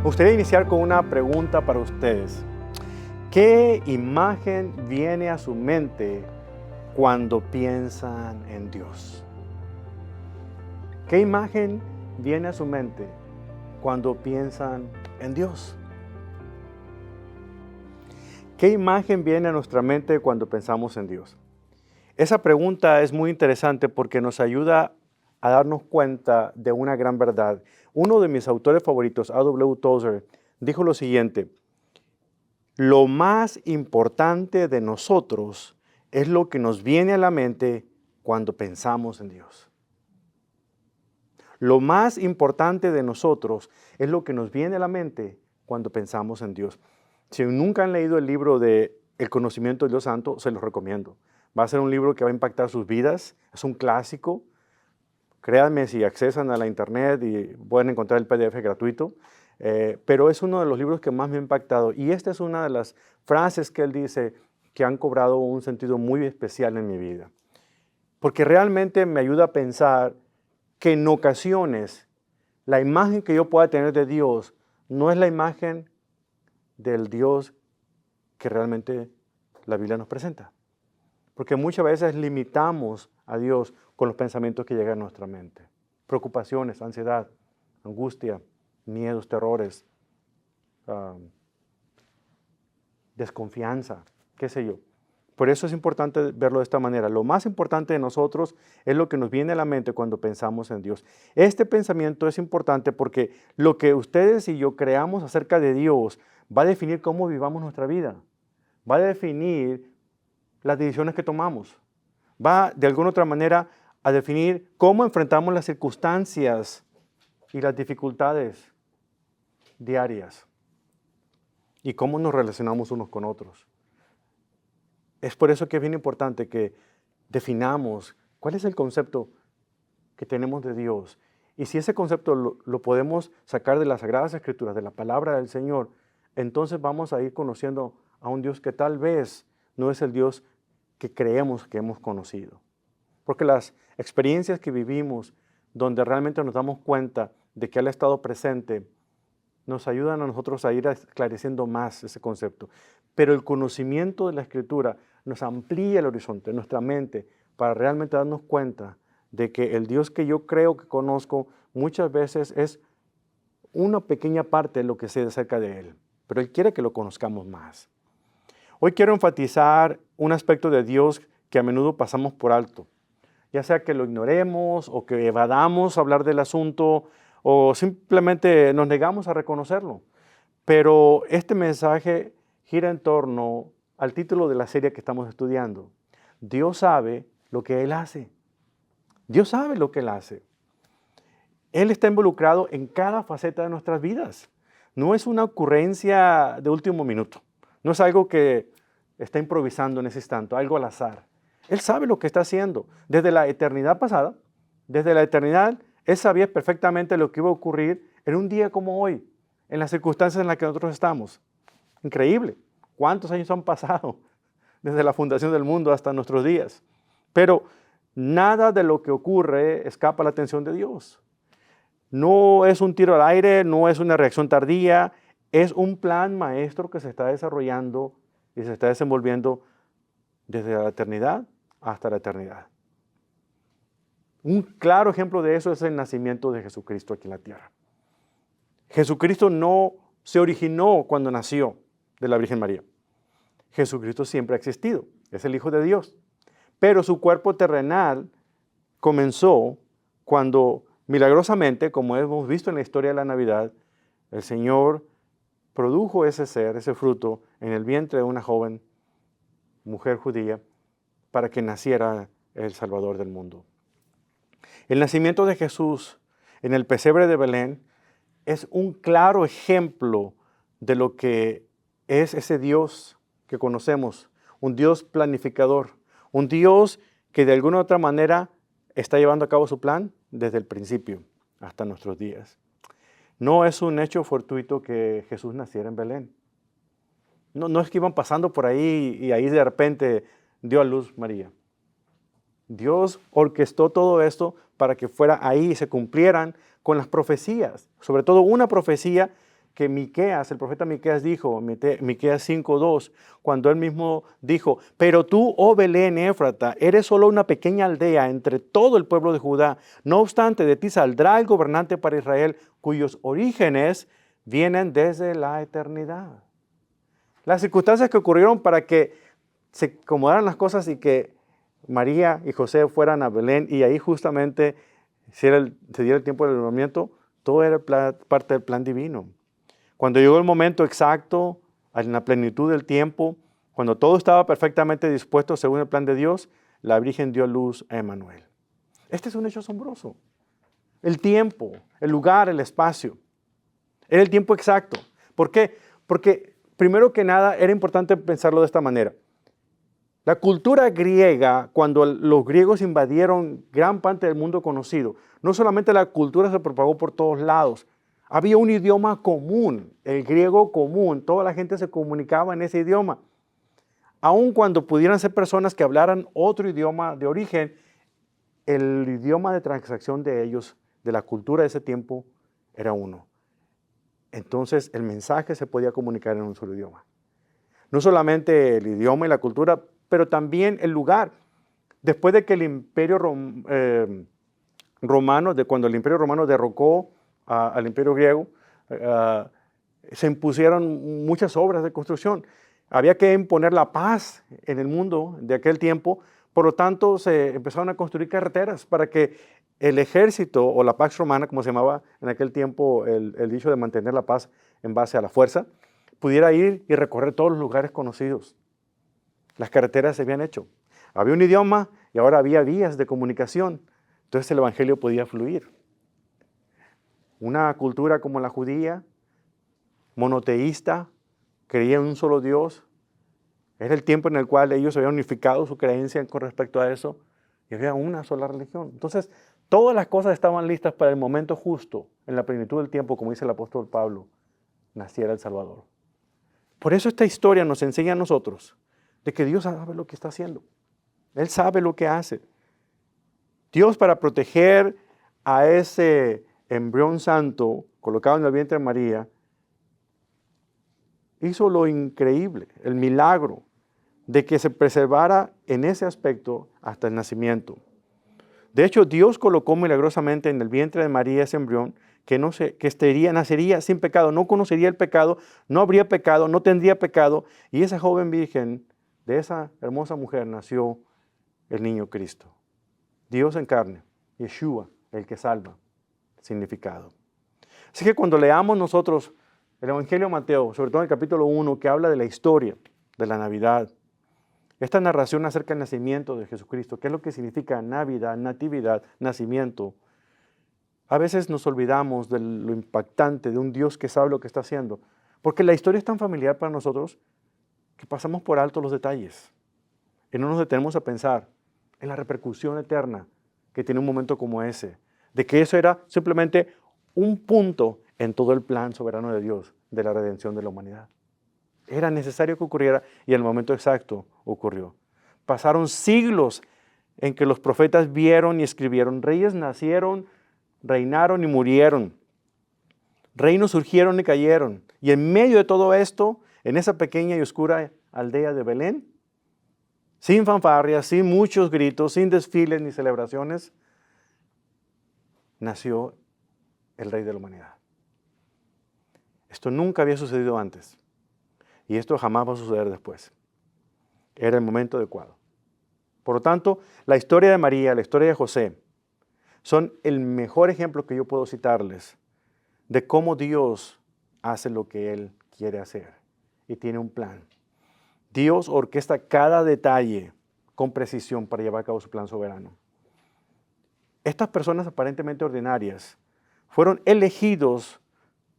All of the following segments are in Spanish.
Me gustaría iniciar con una pregunta para ustedes. ¿Qué imagen viene a su mente cuando piensan en Dios? ¿Qué imagen viene a su mente cuando piensan en Dios? ¿Qué imagen viene a nuestra mente cuando pensamos en Dios? Esa pregunta es muy interesante porque nos ayuda a darnos cuenta de una gran verdad. Uno de mis autores favoritos, A.W. Tozer, dijo lo siguiente: lo más importante de nosotros es lo que nos viene a la mente cuando pensamos en Dios. Lo más importante de nosotros es lo que nos viene a la mente cuando pensamos en Dios. Si nunca han leído el libro de El conocimiento de Dios Santo, se los recomiendo. Va a ser un libro que va a impactar sus vidas. Es un clásico. Créanme, si accesan a la internet y pueden encontrar el PDF gratuito. Pero es uno de los libros que más me ha impactado. Y esta es una de las frases que él dice que han cobrado un sentido muy especial en mi vida. Porque realmente me ayuda a pensar que en ocasiones la imagen que yo pueda tener de Dios no es la imagen del Dios que realmente la Biblia nos presenta. Porque muchas veces limitamos a Dios con los pensamientos que llegan a nuestra mente. Preocupaciones, ansiedad, angustia, miedos, terrores, desconfianza, qué sé yo. Por eso es importante verlo de esta manera. Lo más importante de nosotros es lo que nos viene a la mente cuando pensamos en Dios. Este pensamiento es importante porque lo que ustedes y yo creamos acerca de Dios va a definir cómo vivamos nuestra vida. Va a definir las decisiones que tomamos. Va, de alguna otra manera, a definir cómo enfrentamos las circunstancias y las dificultades diarias y cómo nos relacionamos unos con otros. Es por eso que es bien importante que definamos cuál es el concepto que tenemos de Dios. Y si ese concepto lo podemos sacar de las Sagradas Escrituras, de la palabra del Señor, entonces vamos a ir conociendo a un Dios que tal vez no es el Dios que creemos que hemos conocido. Porque las experiencias que vivimos, donde realmente nos damos cuenta de que Él ha estado presente, nos ayudan a nosotros a ir esclareciendo más ese concepto. Pero el conocimiento de la Escritura nos amplía el horizonte, nuestra mente, para realmente darnos cuenta de que el Dios que yo creo que conozco muchas veces es una pequeña parte de lo que sé acerca de Él. Pero Él quiere que lo conozcamos más. Hoy quiero enfatizar un aspecto de Dios que a menudo pasamos por alto. Ya sea que lo ignoremos o que evadamos hablar del asunto o simplemente nos negamos a reconocerlo. Pero este mensaje gira en torno al título de la serie que estamos estudiando. Dios sabe lo que Él hace. Dios sabe lo que Él hace. Él está involucrado en cada faceta de nuestras vidas. No es una ocurrencia de último minuto. No es algo que está improvisando en ese instante, algo al azar. Él sabe lo que está haciendo. Desde la eternidad pasada, desde la eternidad, Él sabía perfectamente lo que iba a ocurrir en un día como hoy, en las circunstancias en las que nosotros estamos. Increíble. ¿Cuántos años han pasado desde la fundación del mundo hasta nuestros días? Pero nada de lo que ocurre escapa a la atención de Dios. No es un tiro al aire, no es una reacción tardía, es un plan maestro que se está desarrollando y se está desenvolviendo desde la eternidad hasta la eternidad. Un claro ejemplo de eso es el nacimiento de Jesucristo aquí en la tierra. Jesucristo no se originó cuando nació de la Virgen María. Jesucristo siempre ha existido, es el Hijo de Dios. Pero su cuerpo terrenal comenzó cuando milagrosamente, como hemos visto en la historia de la Navidad, el Señor produjo ese ser, ese fruto, en el vientre de una joven mujer judía para que naciera el Salvador del mundo. El nacimiento de Jesús en el pesebre de Belén es un claro ejemplo de lo que es ese Dios que conocemos, un Dios planificador, un Dios que de alguna u otra manera está llevando a cabo su plan desde el principio hasta nuestros días. No es un hecho fortuito que Jesús naciera en Belén. No es que iban pasando por ahí y ahí de repente dio a luz María. Dios orquestó todo esto para que fuera ahí y se cumplieran con las profecías, sobre todo una profecía que Miqueas, el profeta Miqueas dijo, Miqueas 5:2, cuando él mismo dijo, pero tú, oh Belén Éfrata, eres solo una pequeña aldea entre todo el pueblo de Judá. No obstante, de ti saldrá el gobernante para Israel, cuyos orígenes vienen desde la eternidad. Las circunstancias que ocurrieron para que se acomodaran las cosas y que María y José fueran a Belén y ahí justamente se diera el tiempo del alumbramiento, todo era parte del plan divino. Cuando llegó el momento exacto, en la plenitud del tiempo, cuando todo estaba perfectamente dispuesto según el plan de Dios, la Virgen dio luz a Emmanuel. Este es un hecho asombroso. El tiempo, el lugar, el espacio. Era el tiempo exacto. ¿Por qué? Porque primero que nada era importante pensarlo de esta manera. La cultura griega, cuando los griegos invadieron gran parte del mundo conocido, no solamente la cultura se propagó por todos lados, había un idioma común, el griego común, toda la gente se comunicaba en ese idioma. Aun cuando pudieran ser personas que hablaran otro idioma de origen, el idioma de transacción de ellos, de la cultura de ese tiempo, era uno. Entonces el mensaje se podía comunicar en un solo idioma. No solamente el idioma y la cultura, pero también el lugar. Después de que el Imperio Romano, cuando el Imperio Romano derrocó al Imperio Griego, se impusieron muchas obras de construcción. Había que imponer la paz en el mundo de aquel tiempo, por lo tanto se empezaron a construir carreteras para que el ejército o la Pax Romana, como se llamaba en aquel tiempo el dicho de mantener la paz en base a la fuerza, pudiera ir y recorrer todos los lugares conocidos. Las carreteras se habían hecho. Había un idioma y ahora había vías de comunicación. Entonces el evangelio podía fluir. Una cultura como la judía, monoteísta, creía en un solo Dios. Era el tiempo en el cual ellos habían unificado su creencia con respecto a eso y había una sola religión. Entonces, todas las cosas estaban listas para el momento justo, en la plenitud del tiempo, como dice el apóstol Pablo, naciera el Salvador. Por eso esta historia nos enseña a nosotros de que Dios sabe lo que está haciendo. Él sabe lo que hace. Dios, para proteger a ese embrión santo colocado en el vientre de María, hizo lo increíble, el milagro de que se preservara en ese aspecto hasta el nacimiento. De hecho, Dios colocó milagrosamente en el vientre de María ese embrión que nacería sin pecado, no conocería el pecado, no habría pecado, no tendría pecado, y esa joven virgen, de esa hermosa mujer, nació el niño Cristo. Dios en carne, Yeshua, el que salva, significado. Así que cuando leamos nosotros el Evangelio de Mateo, sobre todo en el capítulo 1, que habla de la historia de la Navidad, esta narración acerca del nacimiento de Jesucristo, ¿qué es lo que significa Navidad, natividad, nacimiento? A veces nos olvidamos de lo impactante de un Dios que sabe lo que está haciendo, porque la historia es tan familiar para nosotros que pasamos por alto los detalles y no nos detenemos a pensar en la repercusión eterna que tiene un momento como ese, de que eso era simplemente un punto en todo el plan soberano de Dios de la redención de la humanidad. Era necesario que ocurriera y en el momento exacto ocurrió. Pasaron siglos en que los profetas vieron y escribieron. Reyes nacieron, reinaron y murieron. Reinos surgieron y cayeron. Y en medio de todo esto, en esa pequeña y oscura aldea de Belén, sin fanfarrias, sin muchos gritos, sin desfiles ni celebraciones, nació el Rey de la humanidad. Esto nunca había sucedido antes. Y esto jamás va a suceder después. Era el momento adecuado. Por lo tanto, la historia de María, la historia de José, son el mejor ejemplo que yo puedo citarles de cómo Dios hace lo que Él quiere hacer y tiene un plan. Dios orquesta cada detalle con precisión para llevar a cabo su plan soberano. Estas personas aparentemente ordinarias fueron elegidos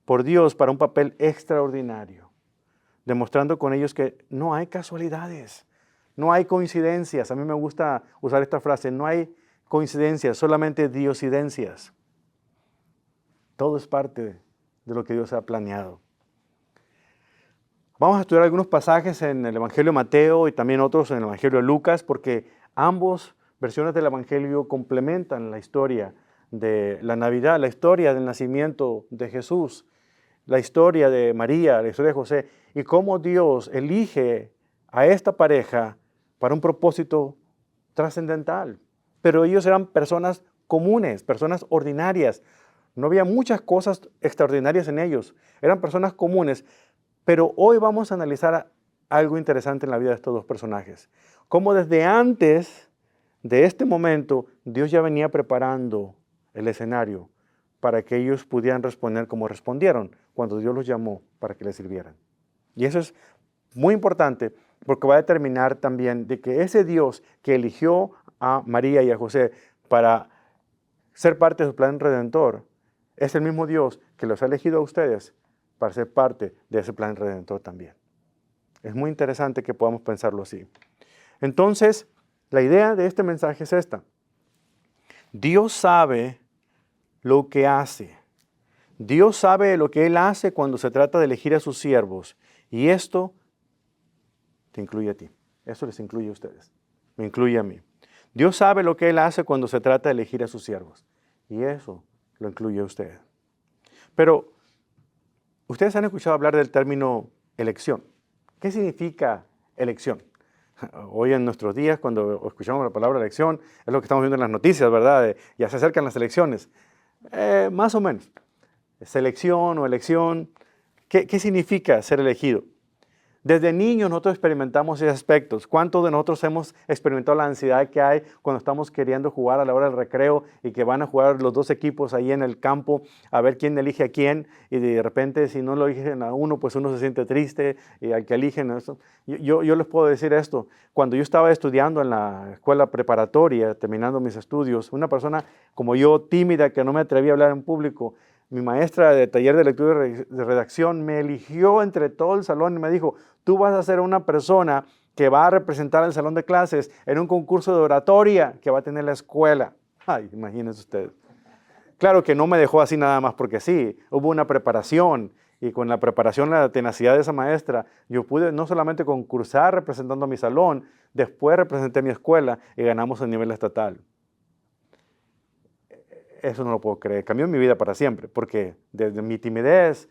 por Dios para un papel extraordinario, demostrando con ellos que no hay casualidades, no hay coincidencias. A mí me gusta usar esta frase, no hay coincidencias, solamente diosidencias. Todo es parte de lo que Dios ha planeado. Vamos a estudiar algunos pasajes en el Evangelio de Mateo y también otros en el Evangelio de Lucas, porque ambas versiones del Evangelio complementan la historia de la Navidad, la historia del nacimiento de Jesús. la historia de María, la historia de José, y cómo Dios elige a esta pareja para un propósito trascendental. Pero ellos eran personas comunes, personas ordinarias. No había muchas cosas extraordinarias en ellos. Eran personas comunes. Pero hoy vamos a analizar algo interesante en la vida de estos dos personajes. Cómo desde antes de este momento, Dios ya venía preparando el escenario para que ellos pudieran responder como respondieron cuando Dios los llamó para que les sirvieran. Y eso es muy importante porque va a determinar también de que ese Dios que eligió a María y a José para ser parte de su plan redentor, es el mismo Dios que los ha elegido a ustedes para ser parte de ese plan redentor también. Es muy interesante que podamos pensarlo así. Entonces, la idea de este mensaje es esta. Dios sabe lo que hace. Dios sabe lo que Él hace cuando se trata de elegir a sus siervos. Y esto te incluye a ti. Eso les incluye a ustedes. Me incluye a mí. Dios sabe lo que Él hace cuando se trata de elegir a sus siervos. Y eso lo incluye a ustedes. Pero, ustedes han escuchado hablar del término elección. ¿Qué significa elección? Hoy en nuestros días, cuando escuchamos la palabra elección, es lo que estamos viendo en las noticias, ¿verdad? Ya se acercan las elecciones. Más o menos. Selección o elección. ¿Qué significa ser elegido? Desde niños nosotros experimentamos esos aspectos. ¿Cuántos de nosotros hemos experimentado la ansiedad que hay cuando estamos queriendo jugar a la hora del recreo y que van a jugar los dos equipos ahí en el campo a ver quién elige a quién? Y de repente si no lo eligen a uno, pues uno se siente triste y al que eligen eso. Yo les puedo decir esto. Cuando yo estaba estudiando en la escuela preparatoria, terminando mis estudios, una persona como yo, tímida, que no me atrevía a hablar en público, mi maestra de taller de lectura y de redacción me eligió entre todo el salón y me dijo, tú vas a ser una persona que va a representar el salón de clases en un concurso de oratoria que va a tener la escuela. Ay, imagínense ustedes. Claro que no me dejó así nada más porque sí, hubo una preparación y con la preparación, la tenacidad de esa maestra, yo pude no solamente concursar representando a mi salón, después representé mi escuela y ganamos a nivel estatal. Eso no lo puedo creer, cambió mi vida para siempre, porque desde mi timidez,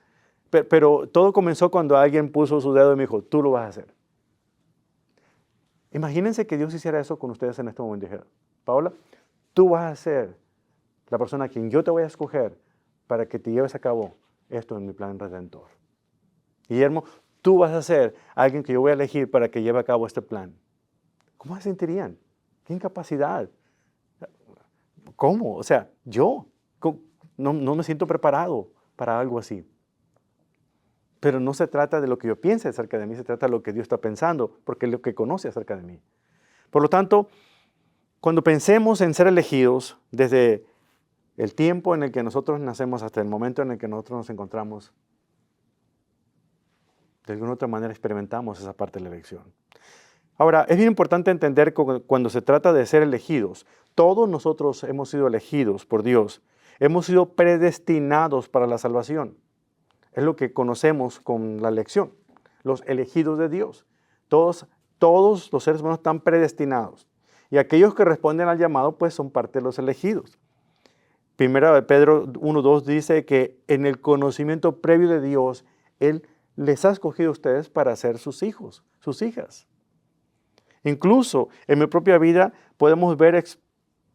pero todo comenzó cuando alguien puso su dedo y me dijo, tú lo vas a hacer. Imagínense que Dios hiciera eso con ustedes en este momento. Dijera, Paola, tú vas a ser la persona a quien yo te voy a escoger para que te lleves a cabo esto en mi plan redentor. Guillermo, tú vas a ser alguien que yo voy a elegir para que lleve a cabo este plan. ¿Cómo se sentirían? ¿Qué incapacidad? ¿Cómo? O sea, yo no me siento preparado para algo así. Pero no se trata de lo que yo piense acerca de mí, se trata de lo que Dios está pensando, porque es lo que conoce acerca de mí. Por lo tanto, cuando pensemos en ser elegidos, desde el tiempo en el que nosotros nacemos hasta el momento en el que nosotros nos encontramos, de alguna otra manera experimentamos esa parte de la elección. Ahora, es bien importante entender que cuando se trata de ser elegidos, todos nosotros hemos sido elegidos por Dios, hemos sido predestinados para la salvación. Es lo que conocemos con la elección, los elegidos de Dios. Todos los seres humanos están predestinados. Y aquellos que responden al llamado, pues son parte de los elegidos. Primera de Pedro 1:2 dice que en el conocimiento previo de Dios, Él les ha escogido a ustedes para ser sus hijos, sus hijas. Incluso en mi propia vida podemos ver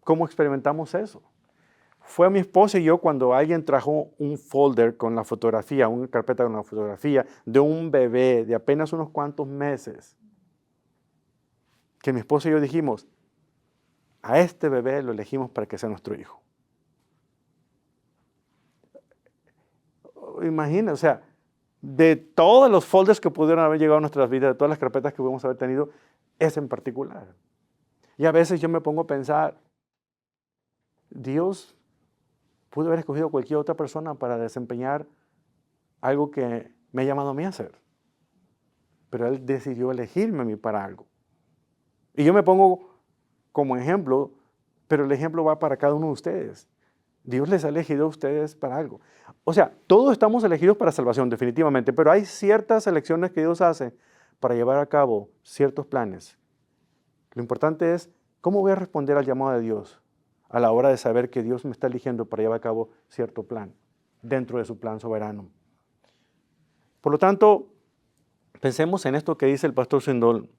cómo experimentamos eso. Fue a mi esposa y yo cuando alguien trajo un folder con la fotografía, una carpeta con la fotografía de un bebé de apenas unos cuantos meses, que mi esposa y yo dijimos, a este bebé lo elegimos para que sea nuestro hijo. Imagina, o sea, de todos los folders que pudieron haber llegado a nuestras vidas, de todas las carpetas que pudimos haber tenido, ese en particular. Y a veces yo me pongo a pensar, Dios pudo haber escogido cualquier otra persona para desempeñar algo que me ha llamado a mí a hacer. Pero Él decidió elegirme a mí para algo. Y yo me pongo como ejemplo, pero el ejemplo va para cada uno de ustedes. Dios les ha elegido a ustedes para algo. O sea, todos estamos elegidos para salvación, definitivamente, pero hay ciertas elecciones que Dios hace para llevar a cabo ciertos planes. Lo importante es, ¿cómo voy a responder al llamado de Dios a la hora de saber que Dios me está eligiendo para llevar a cabo cierto plan, dentro de su plan soberano? Por lo tanto, pensemos en esto que dice el pastor Swindoll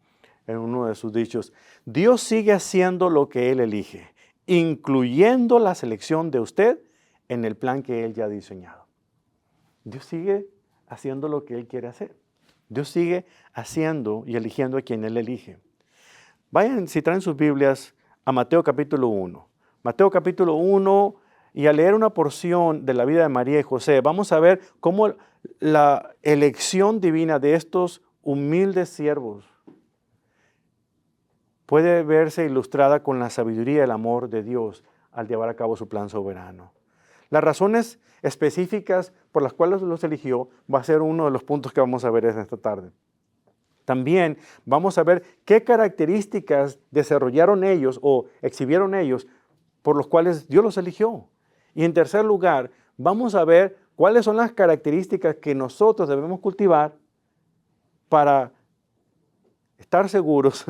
en uno de sus dichos. Dios sigue haciendo lo que Él elige, incluyendo la selección de usted en el plan que Él ya ha diseñado. Dios sigue haciendo lo que Él quiere hacer. Dios sigue haciendo y eligiendo a quien Él elige. Vayan, si traen sus Biblias, a Mateo capítulo 1. Mateo capítulo 1, y al leer una porción de la vida de María y José, vamos a ver cómo la elección divina de estos humildes siervos puede verse ilustrada con la sabiduría y el amor de Dios al llevar a cabo su plan soberano. Las razones específicas por las cuales los eligió va a ser uno de los puntos que vamos a ver esta tarde. También vamos a ver qué características desarrollaron ellos o exhibieron ellos por los cuales Dios los eligió. Y en tercer lugar, vamos a ver cuáles son las características que nosotros debemos cultivar para estar seguros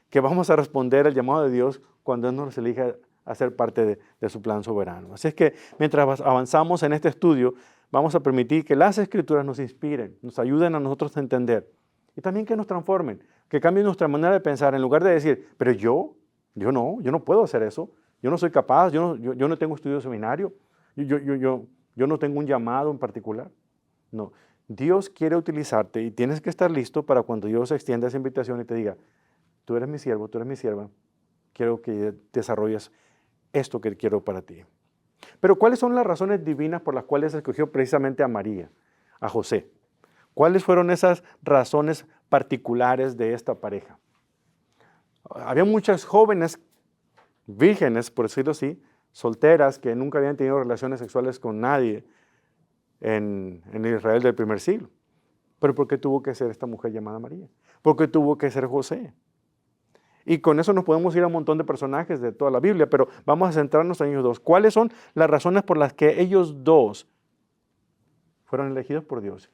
que vamos a responder al llamado de Dios cuando Él nos elija a ser parte de su plan soberano. Así es que mientras avanzamos en este estudio, vamos a permitir que las Escrituras nos inspiren, nos ayuden a nosotros a entender y también que nos transformen, que cambien nuestra manera de pensar en lugar de decir, pero yo no puedo hacer eso, yo no soy capaz, yo no tengo estudio de seminario, yo no tengo un llamado en particular. No, Dios quiere utilizarte y tienes que estar listo para cuando Dios extienda esa invitación y te diga, tú eres mi siervo, tú eres mi sierva, quiero que desarrolles esto que quiero para ti. Pero ¿cuáles son las razones divinas por las cuales escogió precisamente a María, a José? ¿Cuáles fueron esas razones particulares de esta pareja? Había muchas jóvenes, vírgenes, por decirlo así, solteras, que nunca habían tenido relaciones sexuales con nadie en Israel del primer siglo. ¿Pero por qué tuvo que ser esta mujer llamada María? ¿Por qué tuvo que ser José? Y con eso nos podemos ir a un montón de personajes de toda la Biblia, pero vamos a centrarnos en ellos dos. ¿Cuáles son las razones por las que ellos dos fueron elegidos por Dios?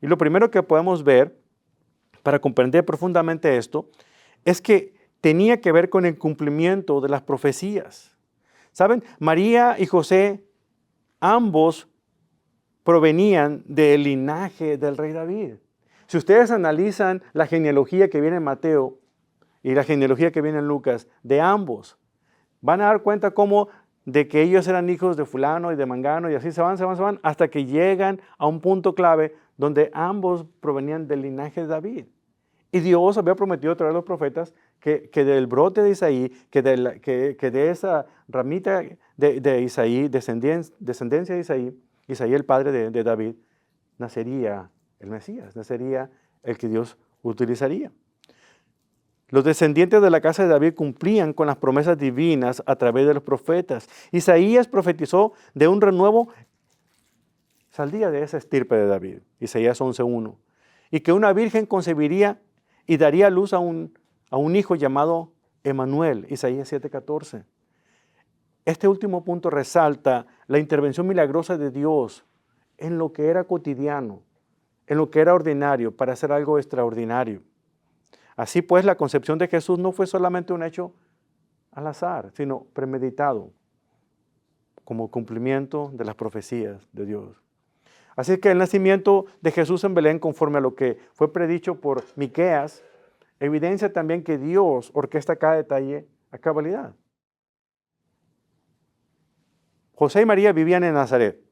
Y lo primero que podemos ver para comprender profundamente esto es que tenía que ver con el cumplimiento de las profecías. ¿Saben? María y José, ambos provenían del linaje del rey David. Si ustedes analizan la genealogía que viene en Mateo y la genealogía que viene en Lucas, de ambos, van a dar cuenta cómo de que ellos eran hijos de fulano y de mangano y así se van, hasta que llegan a un punto clave donde ambos provenían del linaje de David. Y Dios había prometido a través de los profetas que del brote de Isaí, que de esa ramita de Isaí, descendencia de Isaí el padre de David, nacería el Mesías, nacería el que Dios utilizaría. Los descendientes de la casa de David cumplían con las promesas divinas a través de los profetas. Isaías profetizó de un renuevo, saldría de esa estirpe de David, Isaías 11:1, y que una virgen concebiría y daría a luz a un hijo llamado Emanuel, Isaías 7:14. Este último punto resalta la intervención milagrosa de Dios en lo que era cotidiano, en lo que era ordinario, para hacer algo extraordinario. Así pues, la concepción de Jesús no fue solamente un hecho al azar, sino premeditado, como cumplimiento de las profecías de Dios. Así que el nacimiento de Jesús en Belén, conforme a lo que fue predicho por Miqueas, evidencia también que Dios orquesta cada detalle a cabalidad. José y María vivían en Nazaret.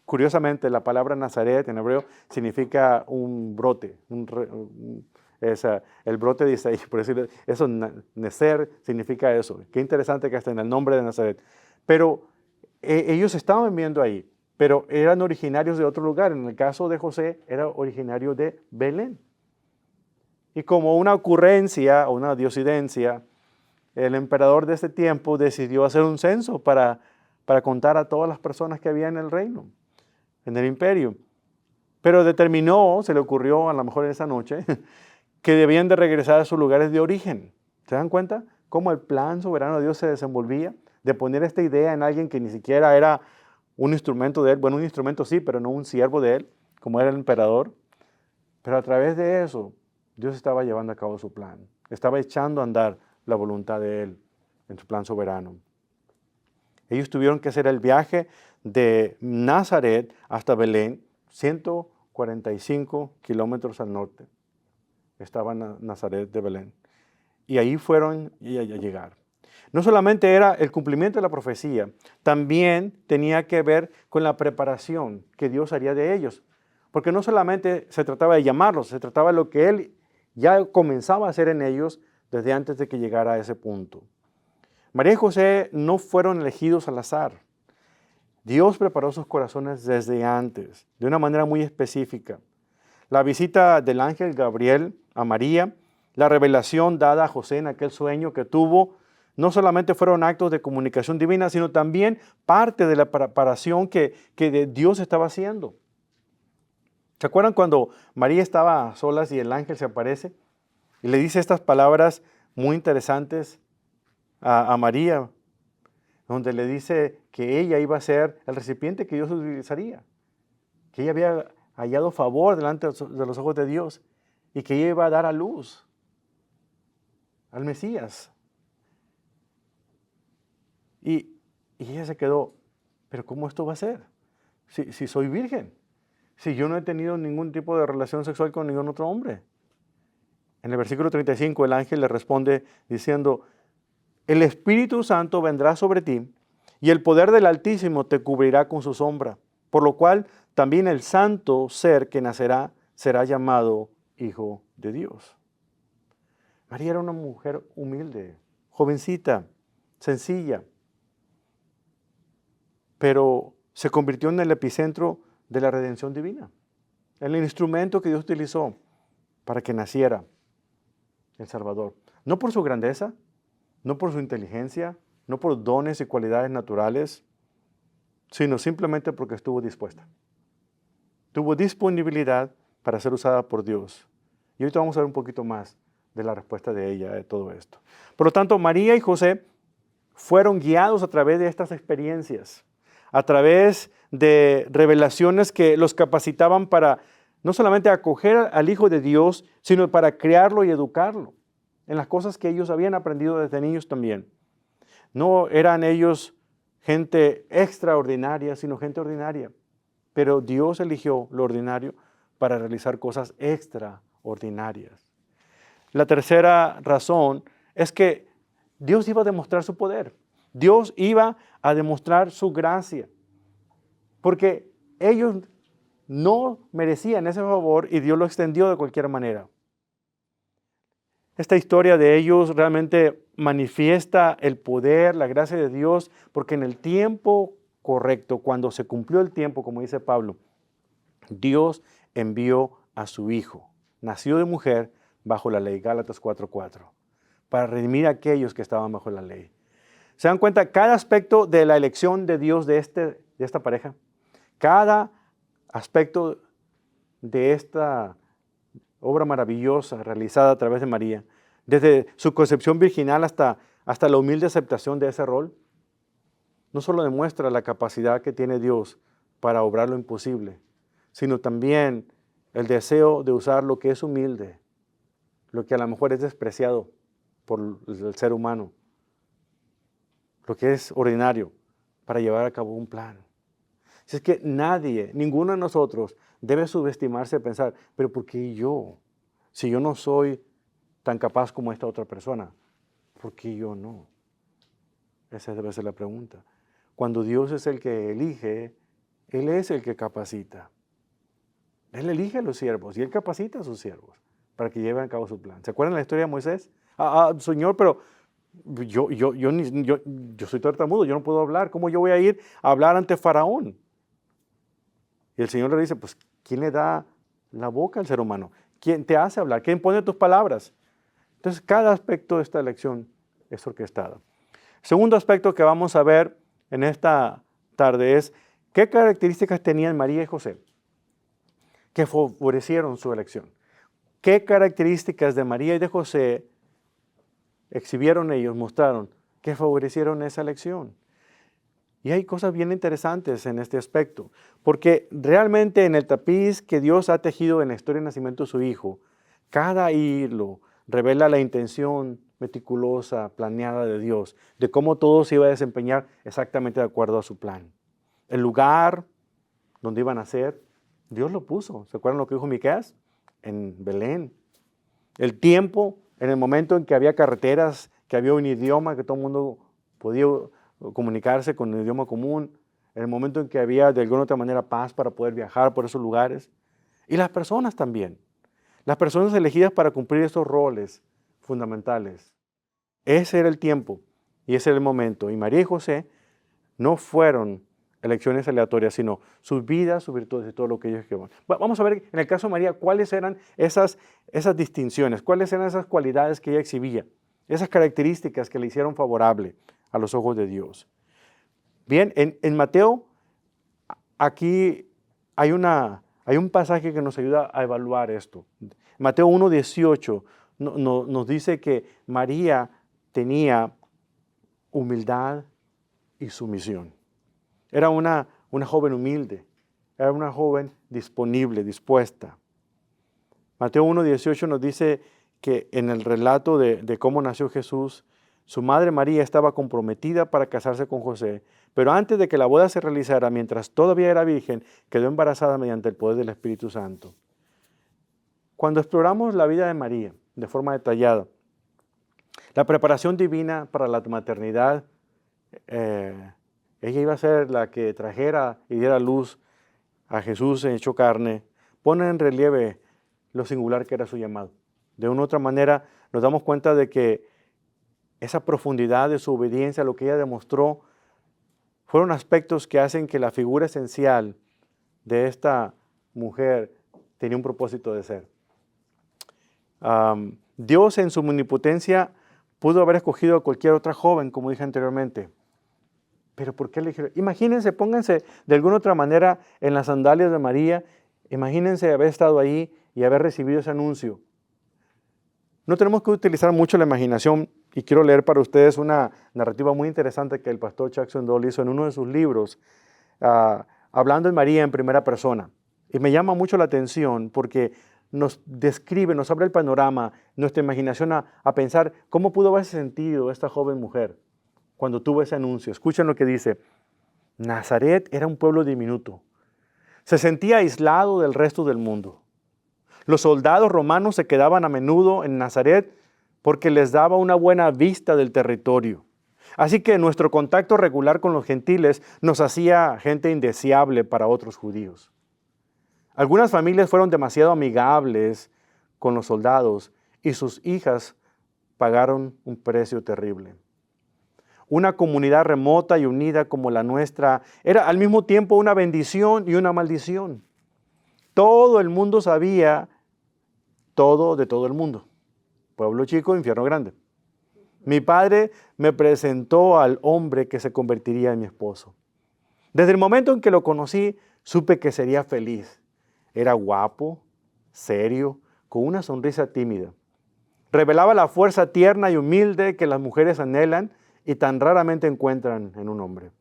Curiosamente, la palabra Nazaret en hebreo significa un brote, el brote de Isaí, por decirlo, eso, Nezer significa eso. Qué interesante que está en el nombre de Nazaret. Pero ellos estaban viviendo ahí, pero eran originarios de otro lugar. En el caso de José, era originario de Belén. Y como una ocurrencia o una diosidencia, el emperador de ese tiempo decidió hacer un censo para contar a todas las personas que había en el reino, en el imperio. Pero determinó, se le ocurrió a lo mejor en esa noche, que debían de regresar a sus lugares de origen. ¿Se dan cuenta cómo el plan soberano de Dios se desenvolvía? De poner esta idea en alguien que ni siquiera era un instrumento de él. Bueno, un instrumento sí, pero no un siervo de él, como era el emperador. Pero a través de eso, Dios estaba llevando a cabo su plan. Estaba echando a andar la voluntad de él en su plan soberano. Ellos tuvieron que hacer el viaje de Nazaret hasta Belén, 45 kilómetros al norte, estaba Nazaret de Belén. Y ahí fueron a llegar. No solamente era el cumplimiento de la profecía, también tenía que ver con la preparación que Dios haría de ellos. Porque no solamente se trataba de llamarlos, se trataba de lo que Él ya comenzaba a hacer en ellos desde antes de que llegara a ese punto. María y José no fueron elegidos al azar. Dios preparó sus corazones desde antes, de una manera muy específica. La visita del ángel Gabriel a María, la revelación dada a José en aquel sueño que tuvo, no solamente fueron actos de comunicación divina, sino también parte de la preparación que Dios estaba haciendo. ¿Se acuerdan cuando María estaba a solas y el ángel se aparece y le dice estas palabras muy interesantes a María, donde le dice que ella iba a ser el recipiente que Dios utilizaría, que ella había hallado favor delante de los ojos de Dios y que ella iba a dar a luz al Mesías? Y ella se quedó, pero ¿cómo esto va a ser? Si soy virgen, si yo no he tenido ningún tipo de relación sexual con ningún otro hombre. En el versículo 35 el ángel le responde diciendo, el Espíritu Santo vendrá sobre ti y el poder del Altísimo te cubrirá con su sombra, por lo cual también el santo ser que nacerá será llamado Hijo de Dios. María era una mujer humilde, jovencita, sencilla, pero se convirtió en el epicentro de la redención divina, en el instrumento que Dios utilizó para que naciera el Salvador. No por su grandeza, no por su inteligencia, no por dones y cualidades naturales, sino simplemente porque estuvo dispuesta. Tuvo disponibilidad para ser usada por Dios. Y ahorita vamos a ver un poquito más de la respuesta de ella de todo esto. Por lo tanto, María y José fueron guiados a través de estas experiencias, a través de revelaciones que los capacitaban para no solamente acoger al Hijo de Dios, sino para criarlo y educarlo en las cosas que ellos habían aprendido desde niños también. No eran ellos gente extraordinaria, sino gente ordinaria. Pero Dios eligió lo ordinario para realizar cosas extraordinarias. La tercera razón es que Dios iba a demostrar su poder. Dios iba a demostrar su gracia. Porque ellos no merecían ese favor y Dios lo extendió de cualquier manera. Esta historia de ellos realmente manifiesta el poder, la gracia de Dios, porque en el tiempo correcto, cuando se cumplió el tiempo, como dice Pablo, Dios envió a su Hijo, nació de mujer bajo la ley, Gálatas 4:4, para redimir a aquellos que estaban bajo la ley. ¿Se dan cuenta? Cada aspecto de la elección de Dios de esta pareja, cada aspecto de esta obra maravillosa realizada a través de María, desde su concepción virginal hasta la humilde aceptación de ese rol, no solo demuestra la capacidad que tiene Dios para obrar lo imposible, sino también el deseo de usar lo que es humilde, lo que a lo mejor es despreciado por el ser humano, lo que es ordinario, para llevar a cabo un plan. Si es que nadie, ninguno de nosotros debe subestimarse de pensar, pero ¿por qué yo? Si yo no soy tan capaz como esta otra persona, ¿por qué yo no? Esa debe ser la pregunta. Cuando Dios es el que elige, Él es el que capacita. Él elige a los siervos y Él capacita a sus siervos para que lleven a cabo su plan. ¿Se acuerdan la historia de Moisés? Señor, pero yo soy tartamudo, yo no puedo hablar. ¿Cómo yo voy a ir a hablar ante Faraón? Y el Señor le dice, pues, ¿quién le da la boca al ser humano? ¿Quién te hace hablar? ¿Quién pone tus palabras? Entonces, cada aspecto de esta lección es orquestada. Segundo aspecto que vamos a ver en esta tarde es qué características tenían María y José que favorecieron su elección. ¿Qué características de María y de José exhibieron ellos, mostraron que favorecieron esa elección? Y hay cosas bien interesantes en este aspecto, porque realmente en el tapiz que Dios ha tejido en la historia del nacimiento de su Hijo, cada hilo revela la intención meticulosa, planeada de Dios, de cómo todo se iba a desempeñar exactamente de acuerdo a su plan. El lugar donde iban a nacer, Dios lo puso. ¿Se acuerdan lo que dijo Miqueas? En Belén. El tiempo, en el momento en que había carreteras, que había un idioma, que todo el mundo podía comunicarse con el idioma común, en el momento en que había de alguna otra manera paz para poder viajar por esos lugares. Y las personas también. Las personas elegidas para cumplir esos roles fundamentales. Ese era el tiempo y ese era el momento. Y María y José no fueron elecciones aleatorias, sino sus vidas, sus virtudes y todo lo que ellos querían. Vamos a ver en el caso de María cuáles eran esas distinciones, cuáles eran esas cualidades que ella exhibía, esas características que le hicieron favorable a los ojos de Dios. Bien, en Mateo, aquí hay un pasaje que nos ayuda a evaluar esto. Mateo 1:18 nos dice que María tenía humildad y sumisión. Era una joven humilde, era una joven disponible, dispuesta. Mateo 1:18 nos dice que en el relato de cómo nació Jesús, su madre María estaba comprometida para casarse con José, pero antes de que la boda se realizara, mientras todavía era virgen, quedó embarazada mediante el poder del Espíritu Santo. Cuando exploramos la vida de María de forma detallada, la preparación divina para la maternidad, ella iba a ser la que trajera y diera luz a Jesús hecho carne, pone en relieve lo singular que era su llamado. De una u otra manera nos damos cuenta de que esa profundidad de su obediencia, lo que ella demostró, fueron aspectos que hacen que la figura esencial de esta mujer tenía un propósito de ser. Dios en su omnipotencia pudo haber escogido a cualquier otra joven, como dije anteriormente. Pero ¿por qué eligieron? Imagínense, pónganse de alguna otra manera en las sandalias de María. Imagínense haber estado ahí y haber recibido ese anuncio. No tenemos que utilizar mucho la imaginación y quiero leer para ustedes una narrativa muy interesante que el pastor Chuck Swindoll hizo en uno de sus libros, hablando de María en primera persona. Y me llama mucho la atención porque nos describe, nos abre el panorama, nuestra imaginación a pensar cómo pudo haberse sentido esta joven mujer cuando tuvo ese anuncio. Escuchen lo que dice. Nazaret era un pueblo diminuto. Se sentía aislado del resto del mundo. Los soldados romanos se quedaban a menudo en Nazaret porque les daba una buena vista del territorio. Así que nuestro contacto regular con los gentiles nos hacía gente indeseable para otros judíos. Algunas familias fueron demasiado amigables con los soldados y sus hijas pagaron un precio terrible. Una comunidad remota y unida como la nuestra era al mismo tiempo una bendición y una maldición. Todo el mundo sabía todo de todo el mundo. Pueblo chico, infierno grande. Mi padre me presentó al hombre que se convertiría en mi esposo. Desde el momento en que lo conocí, supe que sería feliz. Era guapo, serio, con una sonrisa tímida. Revelaba la fuerza tierna y humilde que las mujeres anhelan y tan raramente encuentran en un hombre.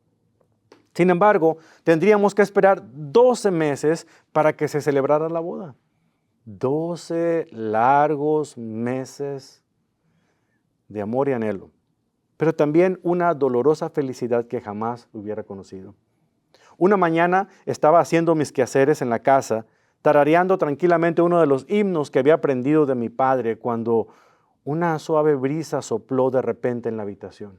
Sin embargo, tendríamos que esperar 12 meses para que se celebrara la boda. 12 largos meses de amor y anhelo, pero también una dolorosa felicidad que jamás hubiera conocido. Una mañana estaba haciendo mis quehaceres en la casa, tarareando tranquilamente uno de los himnos que había aprendido de mi padre cuando una suave brisa sopló de repente en la habitación.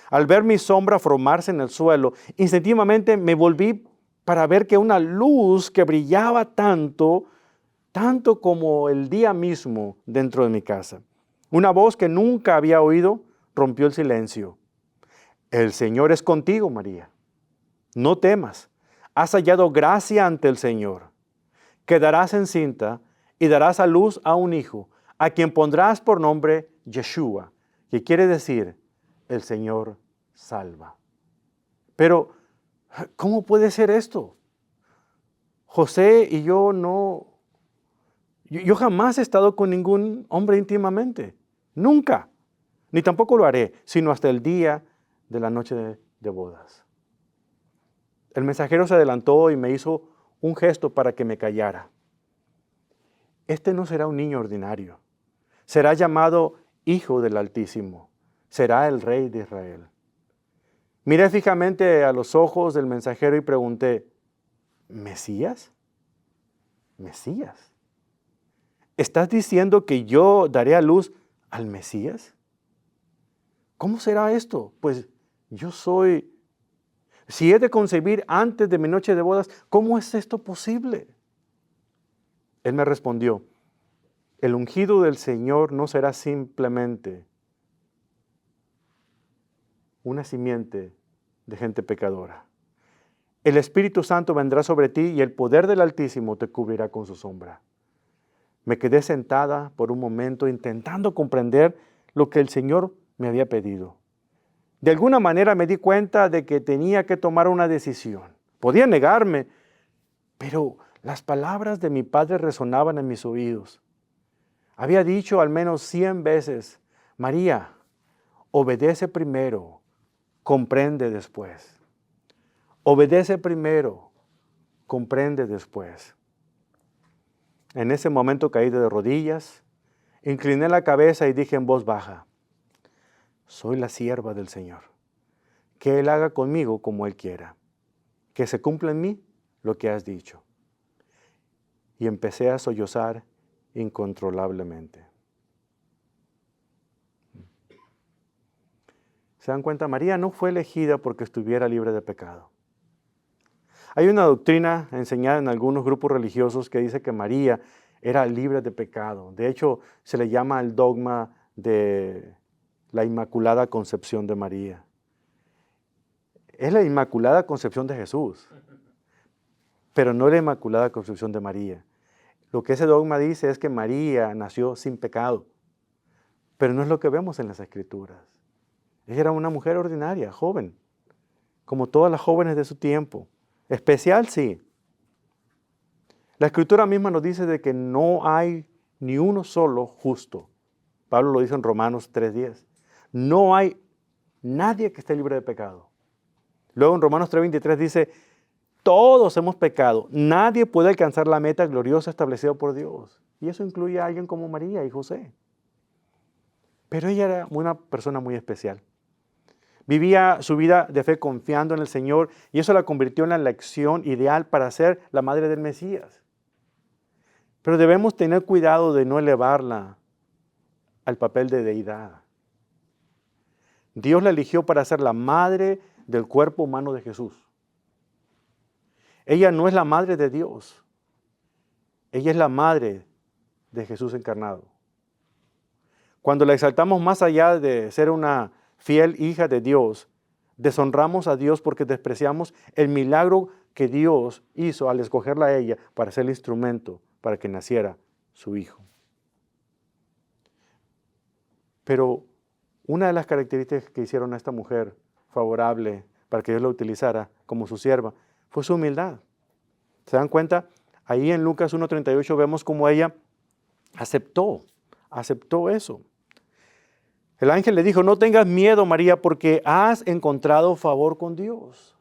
Al ver mi sombra formarse en el suelo, instintivamente me volví para ver que una luz que brillaba tanto como el día mismo dentro de mi casa. Una voz que nunca había oído rompió el silencio. El Señor es contigo, María. No temas, has hallado gracia ante el Señor. Quedarás encinta y darás a luz a un hijo, a quien pondrás por nombre Yeshua, que quiere decir, el Señor salva. Pero, ¿cómo puede ser esto? José y yo Yo jamás he estado con ningún hombre íntimamente, nunca, ni tampoco lo haré, sino hasta el día de la noche de bodas. El mensajero se adelantó y me hizo un gesto para que me callara. Este no será un niño ordinario, será llamado Hijo del Altísimo, será el Rey de Israel. Miré fijamente a los ojos del mensajero y pregunté, ¿Mesías? Mesías. ¿Estás diciendo que yo daré a luz al Mesías? ¿Cómo será esto? Pues yo soy... Si he de concebir antes de mi noche de bodas, ¿cómo es esto posible? Él me respondió, el ungido del Señor no será simplemente una simiente de gente pecadora. El Espíritu Santo vendrá sobre ti y el poder del Altísimo te cubrirá con su sombra. Me quedé sentada por un momento intentando comprender lo que el Señor me había pedido. De alguna manera me di cuenta de que tenía que tomar una decisión. Podía negarme, pero las palabras de mi padre resonaban en mis oídos. Había dicho al menos 100 veces, María, obedece primero, comprende después. Obedece primero, comprende después. En ese momento caí de rodillas, incliné la cabeza y dije en voz baja, soy la sierva del Señor. Que Él haga conmigo como Él quiera. Que se cumpla en mí lo que has dicho. Y empecé a sollozar incontrolablemente. ¿Se dan cuenta? María no fue elegida porque estuviera libre de pecado. Hay una doctrina enseñada en algunos grupos religiosos que dice que María era libre de pecado. De hecho, se le llama el dogma de la Inmaculada Concepción de María. Es la Inmaculada Concepción de Jesús, pero no la Inmaculada Concepción de María. Lo que ese dogma dice es que María nació sin pecado, pero no es lo que vemos en las Escrituras. Ella era una mujer ordinaria, joven, como todas las jóvenes de su tiempo. Especial, sí. La Escritura misma nos dice de que no hay ni uno solo justo. Pablo lo dice en Romanos 3:10. No hay nadie que esté libre de pecado. Luego en Romanos 3:23 dice, todos hemos pecado. Nadie puede alcanzar la meta gloriosa establecida por Dios. Y eso incluye a alguien como María y José. Pero ella era una persona muy especial. Vivía su vida de fe confiando en el Señor y eso la convirtió en la elección ideal para ser la madre del Mesías. Pero debemos tener cuidado de no elevarla al papel de deidad. Dios la eligió para ser la madre del cuerpo humano de Jesús. Ella no es la madre de Dios. Ella es la madre de Jesús encarnado. Cuando la exaltamos más allá de ser una fiel hija de Dios, deshonramos a Dios porque despreciamos el milagro que Dios hizo al escogerla a ella para ser el instrumento para que naciera su hijo. Pero una de las características que hicieron a esta mujer favorable para que Dios la utilizara como su sierva fue su humildad. ¿Se dan cuenta? Ahí en Lucas 1:38 vemos cómo ella aceptó eso. El ángel le dijo, no tengas miedo, María, porque has encontrado favor con Dios.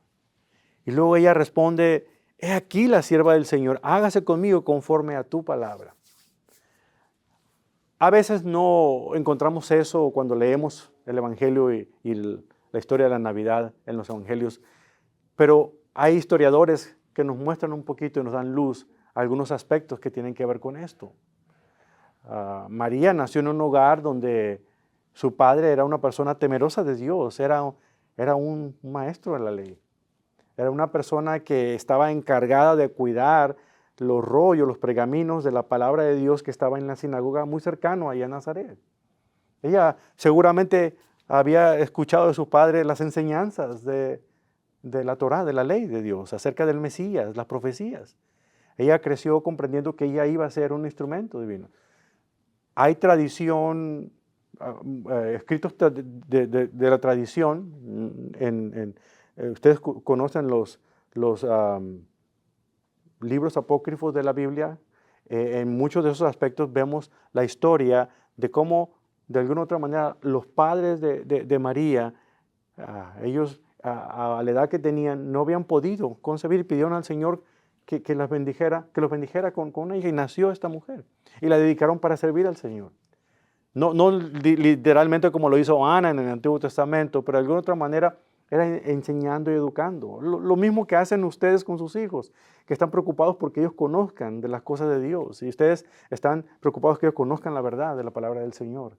Y luego ella responde, he aquí la sierva del Señor, hágase conmigo conforme a tu palabra. A veces no encontramos eso cuando leemos el Evangelio y la historia de la Navidad en los Evangelios, pero hay historiadores que nos muestran un poquito y nos dan luz a algunos aspectos que tienen que ver con esto. María nació en un hogar donde su padre era una persona temerosa de Dios, era un maestro de la ley. Era una persona que estaba encargada de cuidar los rollos, los pergaminos de la palabra de Dios que estaba en la sinagoga muy cercano allá en Nazaret. Ella seguramente había escuchado de su padre las enseñanzas de la Torá, de la ley de Dios, acerca del Mesías, las profecías. Ella creció comprendiendo que ella iba a ser un instrumento divino. Hay tradición, escritos de la tradición, ustedes conocen los libros apócrifos de la Biblia. En muchos de esos aspectos vemos la historia de cómo, de alguna u otra manera, los padres de María, ellos a la edad que tenían, no habían podido concebir y pidieron al Señor que los bendijera con una hija, y nació esta mujer. Y la dedicaron para servir al Señor. No literalmente como lo hizo Ana en el Antiguo Testamento, pero de alguna otra manera era enseñando y educando. Lo mismo que hacen ustedes con sus hijos, que están preocupados porque ellos conozcan de las cosas de Dios. Y ustedes están preocupados que ellos conozcan la verdad de la palabra del Señor.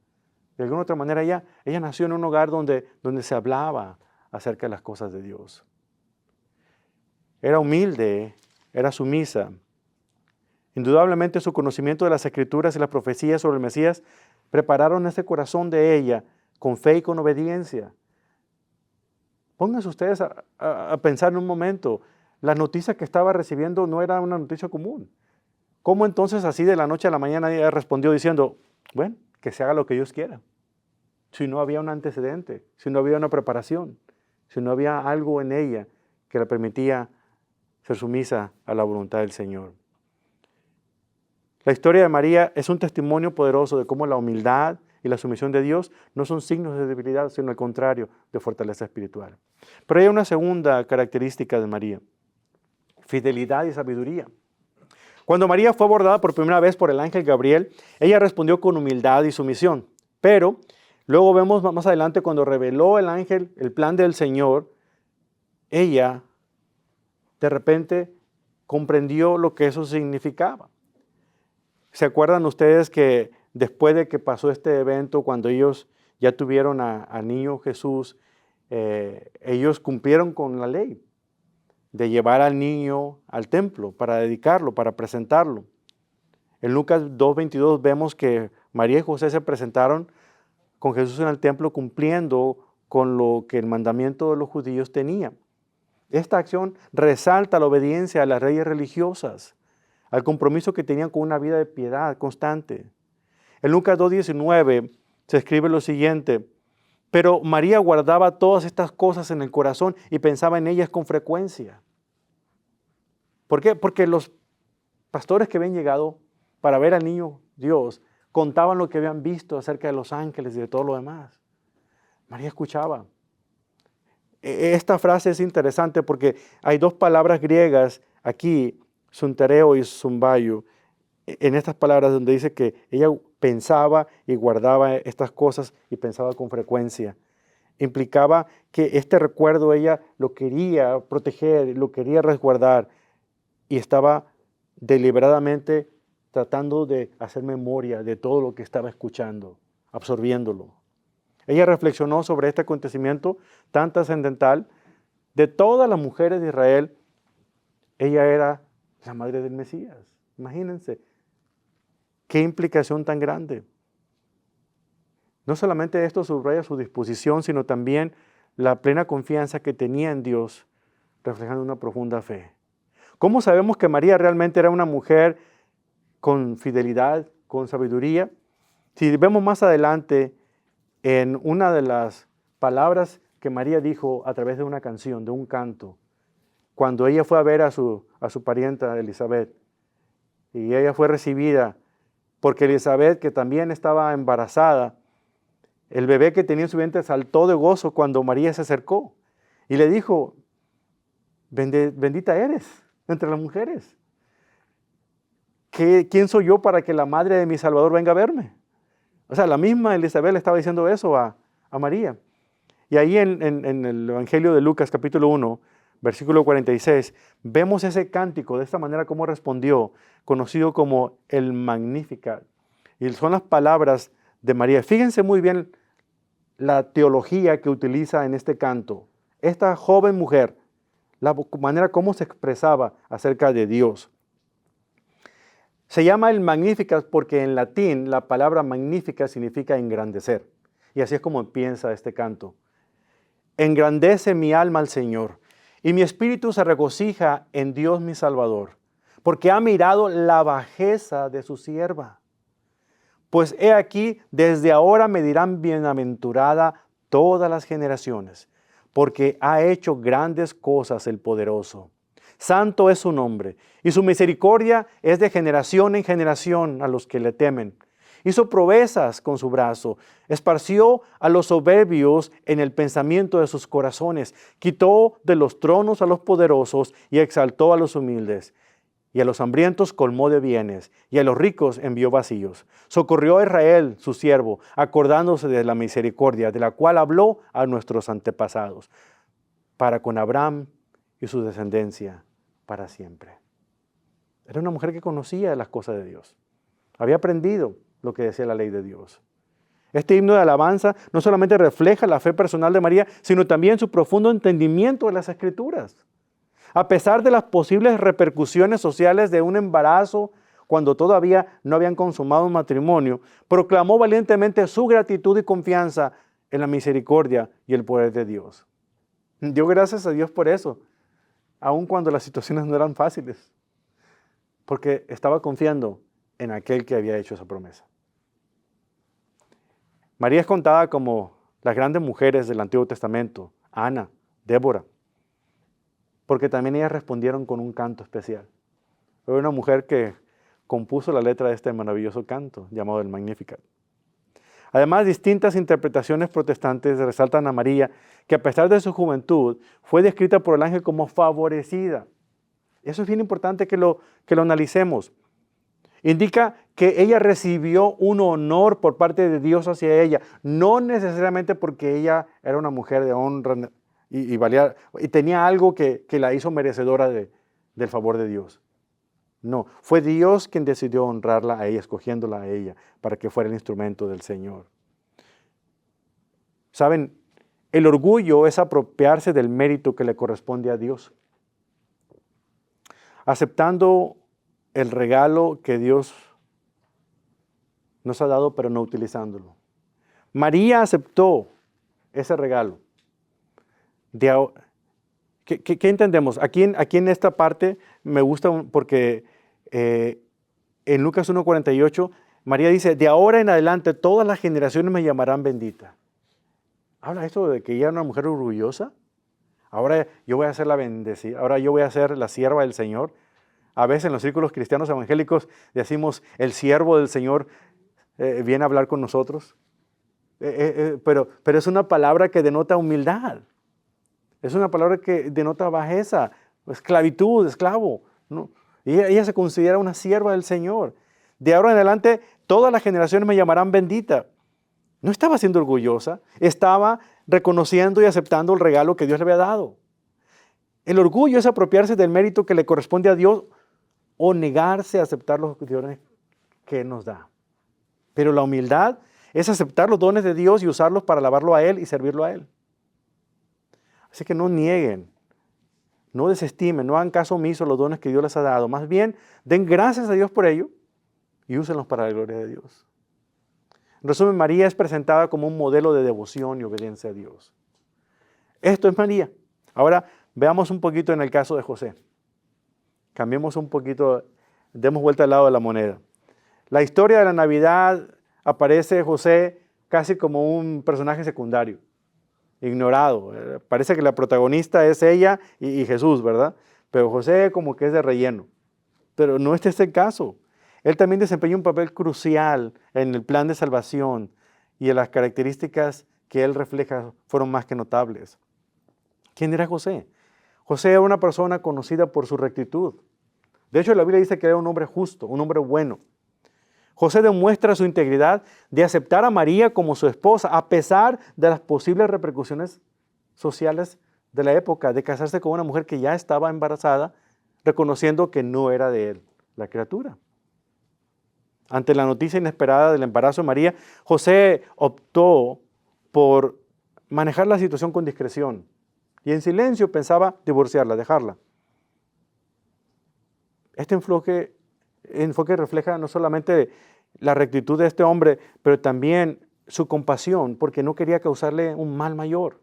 De alguna otra manera, ella nació en un hogar donde se hablaba acerca de las cosas de Dios. Era humilde, era sumisa. Indudablemente su conocimiento de las Escrituras y las profecías sobre el Mesías prepararon ese corazón de ella con fe y con obediencia. Pónganse ustedes a pensar en un momento, la noticia que estaba recibiendo no era una noticia común. ¿Cómo entonces así de la noche a la mañana ella respondió diciendo, bueno, que se haga lo que Dios quiera? Si no había un antecedente, si no había una preparación, si no había algo en ella que le permitía ser sumisa a la voluntad del Señor. La historia de María es un testimonio poderoso de cómo la humildad y la sumisión de Dios no son signos de debilidad, sino al contrario, de fortaleza espiritual. Pero hay una segunda característica de María, fidelidad y sabiduría. Cuando María fue abordada por primera vez por el ángel Gabriel, ella respondió con humildad y sumisión. Pero luego vemos más adelante cuando reveló el ángel el plan del Señor, ella de repente comprendió lo que eso significaba. ¿Se acuerdan ustedes que después de que pasó este evento, cuando ellos ya tuvieron al niño Jesús, ellos cumplieron con la ley de llevar al niño al templo para dedicarlo, para presentarlo? En Lucas 2:22 vemos que María y José se presentaron con Jesús en el templo cumpliendo con lo que el mandamiento de los judíos tenía. Esta acción resalta la obediencia a las leyes religiosas, al compromiso que tenían con una vida de piedad constante. En Lucas 2:19 se escribe lo siguiente: pero María guardaba todas estas cosas en el corazón y pensaba en ellas con frecuencia. ¿Por qué? Porque los pastores que habían llegado para ver al niño Dios contaban lo que habían visto acerca de los ángeles y de todo lo demás. María escuchaba. Esta frase es interesante porque hay dos palabras griegas aquí, suntereo y zumbayo, en estas palabras donde dice que ella pensaba y guardaba estas cosas y pensaba con frecuencia. Implicaba que este recuerdo ella lo quería proteger, lo quería resguardar y estaba deliberadamente tratando de hacer memoria de todo lo que estaba escuchando, absorbiéndolo. Ella reflexionó sobre este acontecimiento tan trascendental. De todas las mujeres de Israel, ella era la madre del Mesías. Imagínense, qué implicación tan grande. No solamente esto subraya su disposición, sino también la plena confianza que tenía en Dios, reflejando una profunda fe. ¿Cómo sabemos que María realmente era una mujer con fidelidad, con sabiduría? Si vemos más adelante en una de las palabras que María dijo a través de una canción, de un canto, cuando ella fue a ver a su parienta Elizabeth, y ella fue recibida, porque Elizabeth, que también estaba embarazada, el bebé que tenía en su vientre saltó de gozo cuando María se acercó y le dijo, bendita eres entre las mujeres. ¿Quién soy yo para que la madre de mi Salvador venga a verme? O sea, la misma Elizabeth le estaba diciendo eso a María. Y ahí en el Evangelio de Lucas, capítulo 1, versículo 46, vemos ese cántico, de esta manera como respondió, conocido como el Magnificat. Y son las palabras de María. Fíjense muy bien la teología que utiliza en este canto. Esta joven mujer, la manera como se expresaba acerca de Dios. Se llama el Magnificat porque en latín la palabra magnífica significa engrandecer. Y así es como empieza este canto. Engrandece mi alma al Señor, y mi espíritu se regocija en Dios mi Salvador, porque ha mirado la bajeza de su sierva. Pues he aquí, desde ahora me dirán bienaventurada todas las generaciones, porque ha hecho grandes cosas el poderoso. Santo es su nombre, y su misericordia es de generación en generación a los que le temen. Hizo proezas con su brazo, esparció a los soberbios en el pensamiento de sus corazones, quitó de los tronos a los poderosos y exaltó a los humildes. Y a los hambrientos colmó de bienes, y a los ricos envió vacíos. Socorrió a Israel, su siervo, acordándose de la misericordia, de la cual habló a nuestros antepasados, para con Abraham y su descendencia para siempre. Era una mujer que conocía las cosas de Dios. Había aprendido lo que decía la ley de Dios. Este himno de alabanza no solamente refleja la fe personal de María, sino también su profundo entendimiento de las Escrituras. A pesar de las posibles repercusiones sociales de un embarazo cuando todavía no habían consumado un matrimonio, proclamó valientemente su gratitud y confianza en la misericordia y el poder de Dios. Dio gracias a Dios por eso, aun cuando las situaciones no eran fáciles, porque estaba confiando en aquel que había hecho esa promesa. María es contada como las grandes mujeres del Antiguo Testamento, Ana, Débora, porque también ellas respondieron con un canto especial. Fue una mujer que compuso la letra de este maravilloso canto llamado el Magnificat. Además, distintas interpretaciones protestantes resaltan a María, que a pesar de su juventud, fue descrita por el ángel como favorecida. Eso es bien importante que lo analicemos. Indica que ella recibió un honor por parte de Dios hacia ella, no necesariamente porque ella era una mujer de honra y valía, y tenía algo que la hizo merecedora del favor de Dios. No, fue Dios quien decidió honrarla a ella, escogiéndola a ella para que fuera el instrumento del Señor. ¿Saben? El orgullo es apropiarse del mérito que le corresponde a Dios. Aceptando el regalo que Dios nos ha dado, pero no utilizándolo. María aceptó ese regalo. ¿Qué entendemos? Aquí en esta parte me gusta porque en Lucas 1:48, María dice, de ahora en adelante todas las generaciones me llamarán bendita. ¿Habla esto de que ella era una mujer orgullosa? Ahora yo voy a ser la bendecida, ahora yo voy a ser la sierva del Señor. A veces en los círculos cristianos evangélicos decimos, el siervo del Señor viene a hablar con nosotros. Pero es una palabra que denota humildad. Es una palabra que denota bajeza, esclavitud, esclavo, ¿no? Y ella se considera una sierva del Señor. De ahora en adelante, todas las generaciones me llamarán bendita. No estaba siendo orgullosa, estaba reconociendo y aceptando el regalo que Dios le había dado. El orgullo es apropiarse del mérito que le corresponde a Dios o negarse a aceptar los dones que Él nos da. Pero la humildad es aceptar los dones de Dios y usarlos para alabarlo a Él y servirlo a Él. Así que no nieguen, no desestimen, no hagan caso omiso a los dones que Dios les ha dado. Más bien, den gracias a Dios por ello y úsenlos para la gloria de Dios. En resumen, María es presentada como un modelo de devoción y obediencia a Dios. Esto es María. Ahora veamos un poquito en el caso de José. Cambiemos un poquito, demos vuelta al lado de la moneda. La historia de la Navidad aparece José casi como un personaje secundario, ignorado. Parece que la protagonista es ella y Jesús, ¿verdad? Pero José como que es de relleno. Pero no este es el caso. Él también desempeña un papel crucial en el plan de salvación y en las características que él refleja fueron más que notables. ¿Quién era José? José era una persona conocida por su rectitud. De hecho, la Biblia dice que era un hombre justo, un hombre bueno. José demuestra su integridad de aceptar a María como su esposa, a pesar de las posibles repercusiones sociales de la época, de casarse con una mujer que ya estaba embarazada, reconociendo que no era de él la criatura. Ante la noticia inesperada del embarazo de María, José optó por manejar la situación con discreción y en silencio pensaba divorciarla, dejarla. Este enfoque refleja no solamente la rectitud de este hombre, pero también su compasión, porque no quería causarle un mal mayor.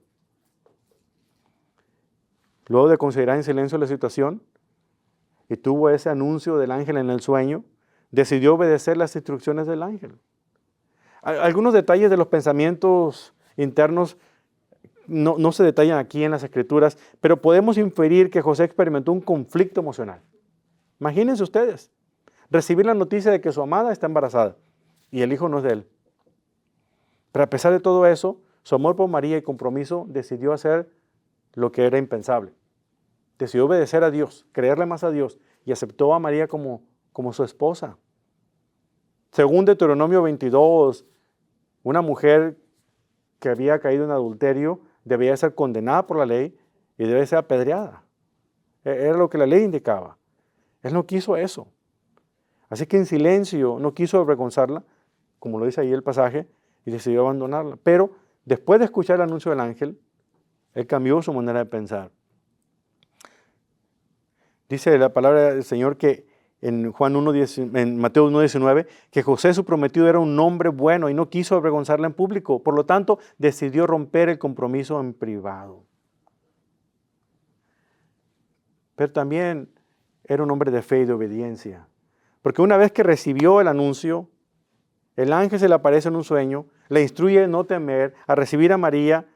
Luego de considerar en silencio la situación y tuvo ese anuncio del ángel en el sueño, decidió obedecer las instrucciones del ángel. Algunos detalles de los pensamientos internos no se detallan aquí en las Escrituras, pero podemos inferir que José experimentó un conflicto emocional. Imagínense ustedes, recibir la noticia de que su amada está embarazada y el hijo no es de él. Pero a pesar de todo eso, su amor por María y compromiso decidió hacer lo que era impensable. Decidió obedecer a Dios, creerle más a Dios y aceptó a María como su esposa. Según Deuteronomio 22, una mujer que había caído en adulterio debía ser condenada por la ley y debe ser apedreada. Era lo que la ley indicaba. Él no quiso eso. Así que en silencio no quiso avergonzarla, como lo dice ahí el pasaje, y decidió abandonarla. Pero después de escuchar el anuncio del ángel, él cambió su manera de pensar. Dice la palabra del Señor que en Mateo 1:19, que José su prometido era un hombre bueno y no quiso avergonzarla en público. Por lo tanto, decidió romper el compromiso en privado. Pero también era un hombre de fe y de obediencia. Porque una vez que recibió el anuncio, el ángel se le aparece en un sueño, le instruye a no temer, a recibir a María,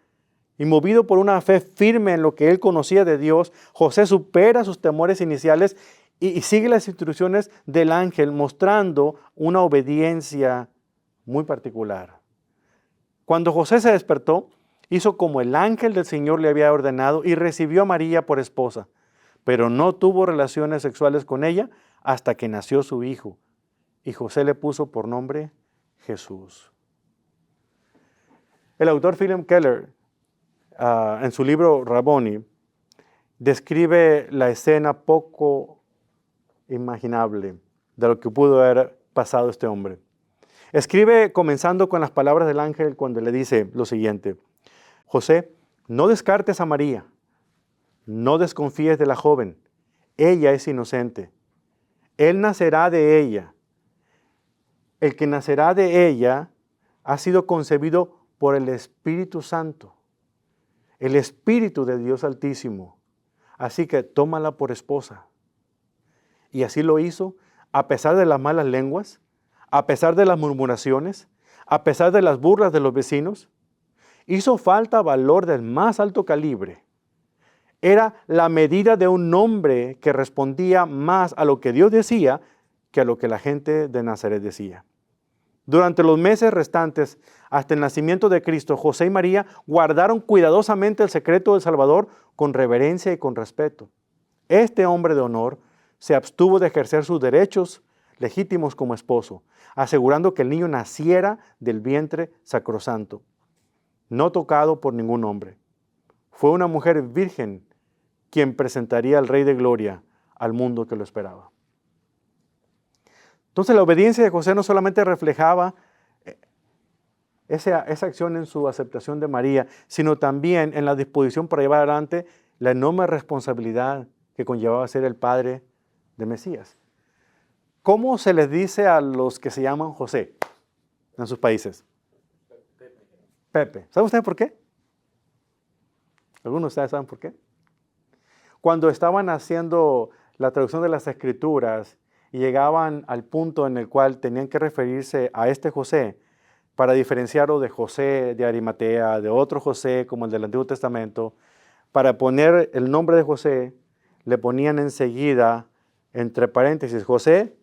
y movido por una fe firme en lo que él conocía de Dios, José supera sus temores iniciales y sigue las instrucciones del ángel, mostrando una obediencia muy particular. Cuando José se despertó, hizo como el ángel del Señor le había ordenado y recibió a María por esposa, pero no tuvo relaciones sexuales con ella hasta que nació su hijo. Y José le puso por nombre Jesús. El autor Philip Keller, en su libro Rabboni, describe la escena poco imaginable de lo que pudo haber pasado este hombre. Escribe comenzando con las palabras del ángel cuando le dice lo siguiente: José, no descartes a María, no desconfíes de la joven, ella es inocente. Él nacerá de ella. El que nacerá de ella ha sido concebido por el Espíritu Santo, el Espíritu de Dios Altísimo. Así que tómala por esposa. Y así lo hizo, a pesar de las malas lenguas, a pesar de las murmuraciones, a pesar de las burlas de los vecinos. Hizo falta valor del más alto calibre. Era la medida de un hombre que respondía más a lo que Dios decía que a lo que la gente de Nazaret decía. Durante los meses restantes, hasta el nacimiento de Cristo, José y María guardaron cuidadosamente el secreto del Salvador con reverencia y con respeto. Este hombre de honor se abstuvo de ejercer sus derechos legítimos como esposo, asegurando que el niño naciera del vientre sacrosanto, no tocado por ningún hombre. Fue una mujer virgen quien presentaría al Rey de Gloria al mundo que lo esperaba. Entonces la obediencia de José no solamente reflejaba esa acción en su aceptación de María, sino también en la disposición para llevar adelante la enorme responsabilidad que conllevaba ser el padre de Mesías. ¿Cómo se les dice a los que se llaman José en sus países? Pepe. ¿Saben ustedes por qué? ¿Algunos de ustedes saben por qué? Cuando estaban haciendo la traducción de las Escrituras y llegaban al punto en el cual tenían que referirse a este José para diferenciarlo de José de Arimatea, de otro José como el del Antiguo Testamento, para poner el nombre de José, le ponían enseguida, entre paréntesis, José,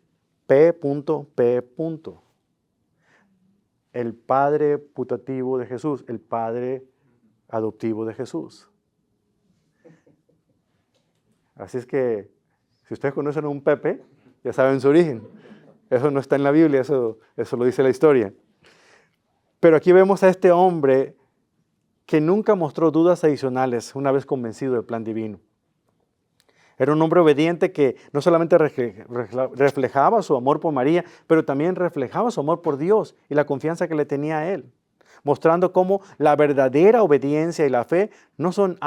P.P. El padre putativo de Jesús, el padre adoptivo de Jesús. Así es que, si ustedes conocen a un Pepe, ya saben su origen. Eso no está en la Biblia, eso lo dice la historia. Pero aquí vemos a este hombre que nunca mostró dudas adicionales una vez convencido del plan divino. Era un hombre obediente que no solamente reflejaba su amor por María, pero también reflejaba su amor por Dios y la confianza que le tenía a Él, mostrando cómo la verdadera obediencia y la fe no son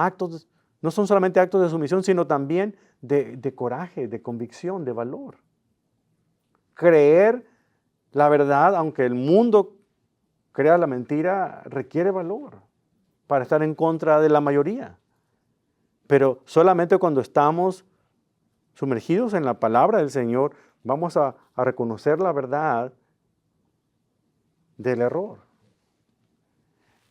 solamente actos de sumisión, sino también de coraje, de convicción, de valor. Creer la verdad, aunque el mundo crea la mentira, requiere valor para estar en contra de la mayoría. Pero solamente cuando estamos sumergidos en la palabra del Señor, vamos a reconocer la verdad del error.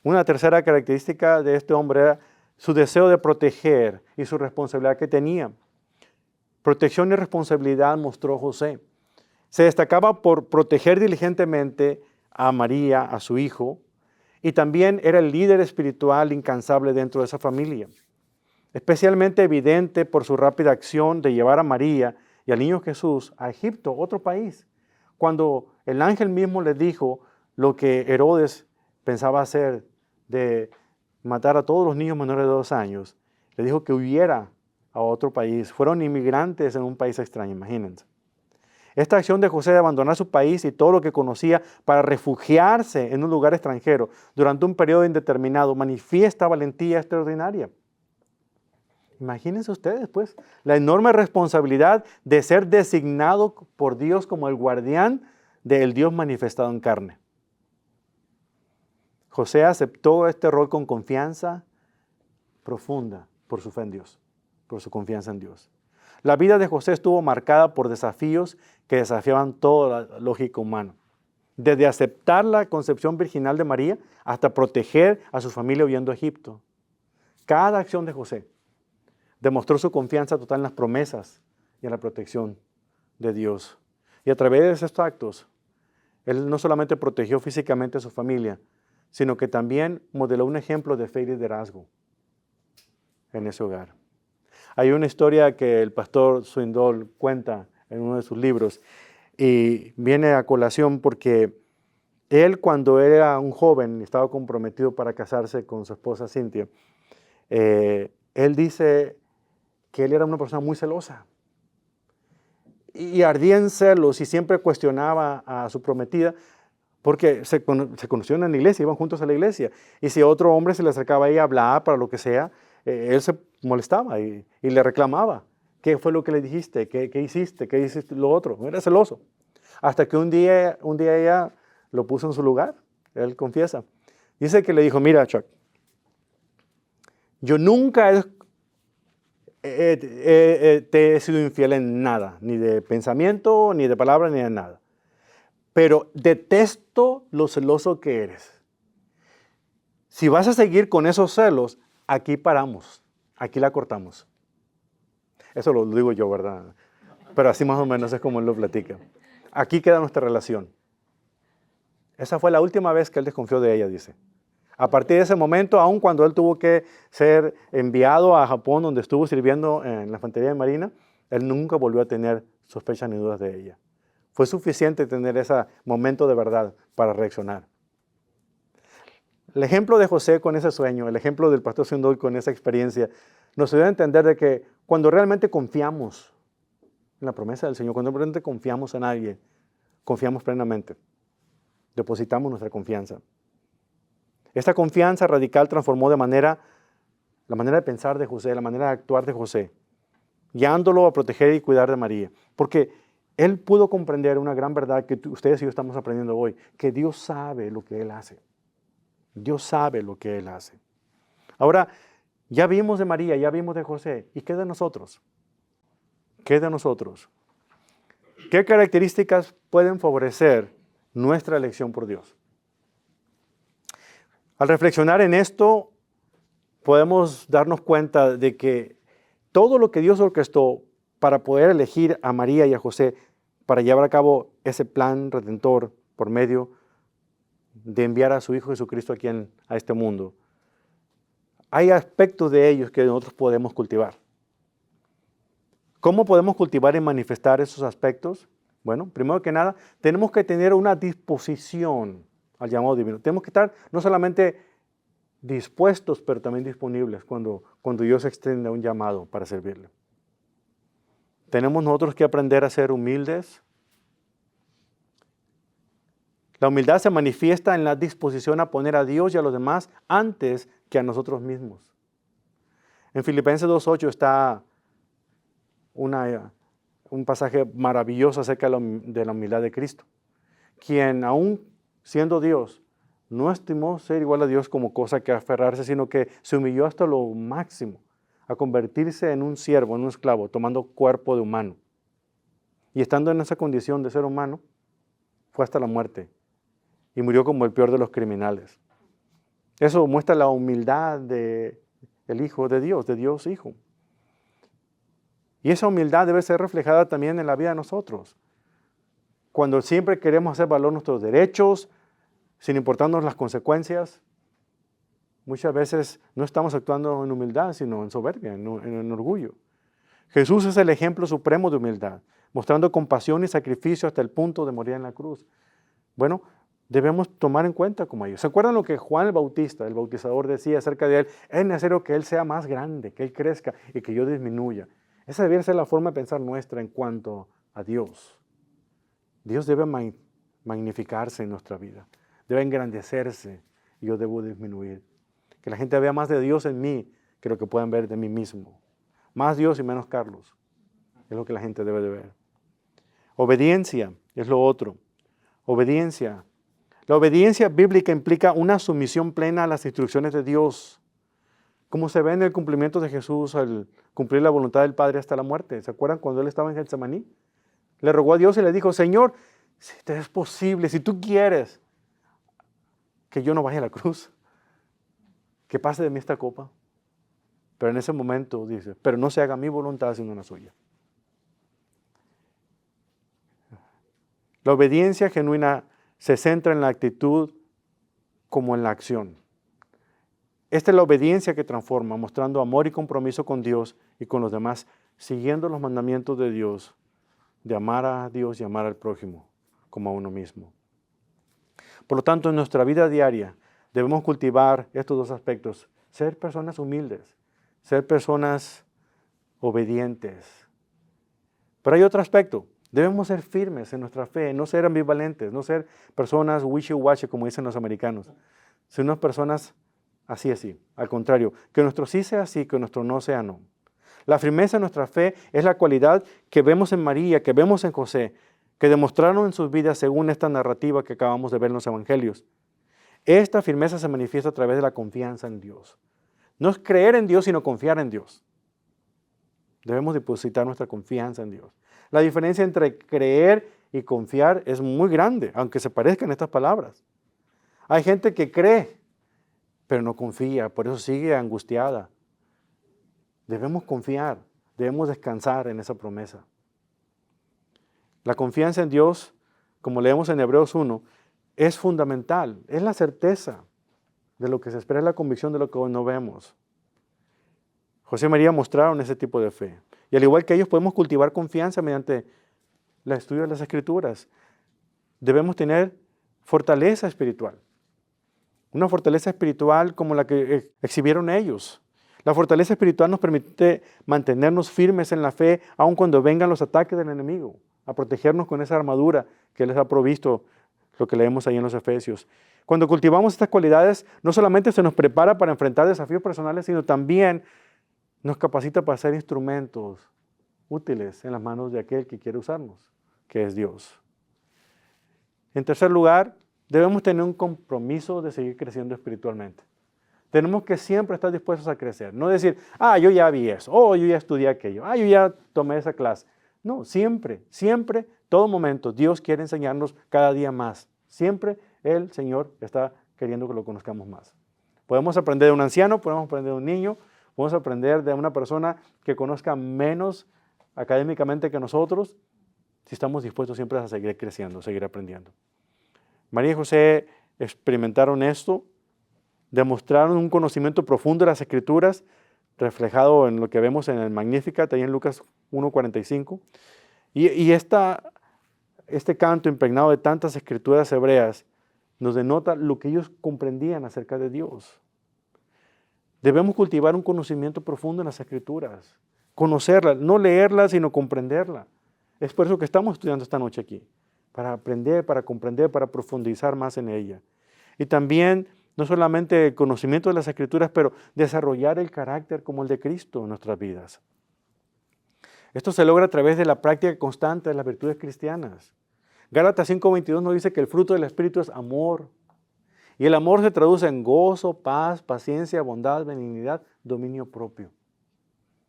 Una tercera característica de este hombre era su deseo de proteger y su responsabilidad que tenía. Protección y responsabilidad mostró José. Se destacaba por proteger diligentemente a María, a su hijo, y también era el líder espiritual incansable dentro de esa familia. Especialmente evidente por su rápida acción de llevar a María y al niño Jesús a Egipto, otro país, cuando el ángel mismo le dijo lo que Herodes pensaba hacer de matar a todos los niños menores de 2 años Le dijo que huyera a otro país. Fueron inmigrantes en un país extraño, imagínense. Esta acción de José de abandonar su país y todo lo que conocía para refugiarse en un lugar extranjero durante un periodo indeterminado manifiesta valentía extraordinaria. Imagínense ustedes, pues, la enorme responsabilidad de ser designado por Dios como el guardián del Dios manifestado en carne. José aceptó este rol con confianza profunda por su fe en Dios, por su confianza en Dios. La vida de José estuvo marcada por desafíos que desafiaban toda la lógica humana. Desde aceptar la concepción virginal de María hasta proteger a su familia huyendo a Egipto. Cada acción de José demostró su confianza total en las promesas y en la protección de Dios. Y a través de esos actos, él no solamente protegió físicamente a su familia, sino que también modeló un ejemplo de fe y liderazgo en ese hogar. Hay una historia que el pastor Swindoll cuenta en uno de sus libros y viene a colación porque él, cuando era un joven y estaba comprometido para casarse con su esposa Cynthia, él dice que él era una persona muy celosa y ardía en celos y siempre cuestionaba a su prometida porque se conocieron en la iglesia, iban juntos a la iglesia. Y si otro hombre se le acercaba ahí a hablar para lo que sea, él se molestaba y le reclamaba. ¿Qué fue lo que le dijiste? ¿Qué hiciste? ¿Qué hiciste lo otro? Era celoso. Hasta que un día ella lo puso en su lugar. Él confiesa. Dice que le dijo, mira, Chuck, yo nunca te he sido infiel en nada, ni de pensamiento, ni de palabra, ni de nada. Pero detesto lo celoso que eres. Si vas a seguir con esos celos, aquí paramos, aquí la cortamos. Eso lo digo yo, ¿verdad? Pero así más o menos es como él lo platica. Aquí queda nuestra relación. Esa fue la última vez que él desconfió de ella, dice. A partir de ese momento, aun cuando él tuvo que ser enviado a Japón, donde estuvo sirviendo en la infantería de marina, él nunca volvió a tener sospechas ni dudas de ella. Fue suficiente tener ese momento de verdad para reaccionar. El ejemplo de José con ese sueño, el ejemplo del pastor Swindoll con esa experiencia, nos ayuda a entender de que cuando realmente confiamos en la promesa del Señor, cuando realmente confiamos en alguien, confiamos plenamente. Depositamos nuestra confianza. Esta confianza radical transformó la manera de pensar de José, la manera de actuar de José, guiándolo a proteger y cuidar de María. Porque él pudo comprender una gran verdad que ustedes y yo estamos aprendiendo hoy, que Dios sabe lo que Él hace. Dios sabe lo que Él hace. Ahora, ya vimos de María, ya vimos de José. ¿Y qué de nosotros? ¿Qué de nosotros? ¿Qué características pueden favorecer nuestra elección por Dios? Al reflexionar en esto, podemos darnos cuenta de que todo lo que Dios orquestó para poder elegir a María y a José para llevar a cabo ese plan redentor por medio de enviar a su Hijo Jesucristo aquí a este mundo. Hay aspectos de ellos que nosotros podemos cultivar. ¿Cómo podemos cultivar y manifestar esos aspectos? Bueno, primero que nada, tenemos que tener una disposición al llamado divino. Tenemos que estar no solamente dispuestos, pero también disponibles cuando Dios extiende un llamado para servirle. Tenemos nosotros que aprender a ser humildes. La humildad se manifiesta en la disposición a poner a Dios y a los demás antes que a nosotros mismos. En Filipenses 2:8 está un pasaje maravilloso acerca de la humildad de Cristo, quien aún siendo Dios, no estimó ser igual a Dios como cosa que aferrarse, sino que se humilló hasta lo máximo, a convertirse en un siervo, en un esclavo, tomando cuerpo de humano. Y estando en esa condición de ser humano, fue hasta la muerte y murió como el peor de los criminales. Eso muestra la humildad del Hijo de Dios Hijo. Y esa humildad debe ser reflejada también en la vida de nosotros. Cuando siempre queremos hacer valer nuestros derechos, sin importarnos las consecuencias, muchas veces no estamos actuando en humildad, sino en soberbia, en orgullo. Jesús es el ejemplo supremo de humildad, mostrando compasión y sacrificio hasta el punto de morir en la cruz. Bueno, debemos tomar en cuenta como ellos. ¿Se acuerdan lo que Juan el Bautista, el bautizador, decía acerca de él? Es necesario que él sea más grande, que él crezca y que yo disminuya. Esa debería ser la forma de pensar nuestra en cuanto a Dios. Dios debe magnificarse en nuestra vida, debe engrandecerse y yo debo disminuir. Que la gente vea más de Dios en mí que lo que puedan ver de mí mismo. Más Dios y menos Carlos. Es lo que la gente debe de ver. Obediencia es lo otro. Obediencia. La obediencia bíblica implica una sumisión plena a las instrucciones de Dios, como se ve en el cumplimiento de Jesús al cumplir la voluntad del Padre hasta la muerte. ¿Se acuerdan cuando Él estaba en Getsemaní? Le rogó a Dios y le dijo, Señor, si te es posible, si tú quieres que yo no vaya a la cruz, que pase de mí esta copa. Pero en ese momento dice, pero no se haga mi voluntad sino la suya. La obediencia genuina se centra en la actitud como en la acción. Esta es la obediencia que transforma, mostrando amor y compromiso con Dios y con los demás, siguiendo los mandamientos de Dios, de amar a Dios y amar al prójimo como a uno mismo. Por lo tanto, en nuestra vida diaria debemos cultivar estos dos aspectos, ser personas humildes, ser personas obedientes. Pero hay otro aspecto. Debemos ser firmes en nuestra fe, no ser ambivalentes, no ser personas wishy-washy, como dicen los americanos, sino personas así. Al contrario, que nuestro sí sea sí, que nuestro no sea no. La firmeza en nuestra fe es la cualidad que vemos en María, que vemos en José, que demostraron en sus vidas según esta narrativa que acabamos de ver en los evangelios. Esta firmeza se manifiesta a través de la confianza en Dios. No es creer en Dios, sino confiar en Dios. Debemos depositar nuestra confianza en Dios. La diferencia entre creer y confiar es muy grande, aunque se parezcan estas palabras. Hay gente que cree, pero no confía, por eso sigue angustiada. Debemos confiar, debemos descansar en esa promesa. La confianza en Dios, como leemos en Hebreos 1, es fundamental, es la certeza de lo que se espera, es la convicción de lo que hoy no vemos. José y María mostraron ese tipo de fe. Y al igual que ellos podemos cultivar confianza mediante el estudio de las Escrituras. Debemos tener fortaleza espiritual. Una fortaleza espiritual como la que exhibieron ellos. La fortaleza espiritual nos permite mantenernos firmes en la fe aun cuando vengan los ataques del enemigo, a protegernos con esa armadura que les ha provisto, lo que leemos ahí en los Efesios. Cuando cultivamos estas cualidades, no solamente se nos prepara para enfrentar desafíos personales, sino también nos capacita para ser instrumentos útiles en las manos de aquel que quiere usarnos, que es Dios. En tercer lugar, debemos tener un compromiso de seguir creciendo espiritualmente. Tenemos que siempre estar dispuestos a crecer. No decir, yo ya vi eso, yo ya estudié aquello, yo ya tomé esa clase. No, siempre, todo momento, Dios quiere enseñarnos cada día más. Siempre el Señor está queriendo que lo conozcamos más. Podemos aprender de un anciano, podemos aprender de un niño, podemos aprender de una persona que conozca menos académicamente que nosotros, si estamos dispuestos siempre a seguir creciendo, seguir aprendiendo. María y José experimentaron esto, demostraron un conocimiento profundo de las Escrituras, reflejado en lo que vemos en el Magnificat, ahí en Lucas 1:45. Y este canto impregnado de tantas escrituras hebreas nos denota lo que ellos comprendían acerca de Dios. Debemos cultivar un conocimiento profundo en las Escrituras, conocerlas, no leerlas, sino comprenderlas. Es por eso que estamos estudiando esta noche aquí, para aprender, para comprender, para profundizar más en ella. Y también, no solamente el conocimiento de las Escrituras, pero desarrollar el carácter como el de Cristo en nuestras vidas. Esto se logra a través de la práctica constante de las virtudes cristianas. Gálatas 5:22 nos dice que el fruto del Espíritu es amor. Y el amor se traduce en gozo, paz, paciencia, bondad, benignidad, dominio propio.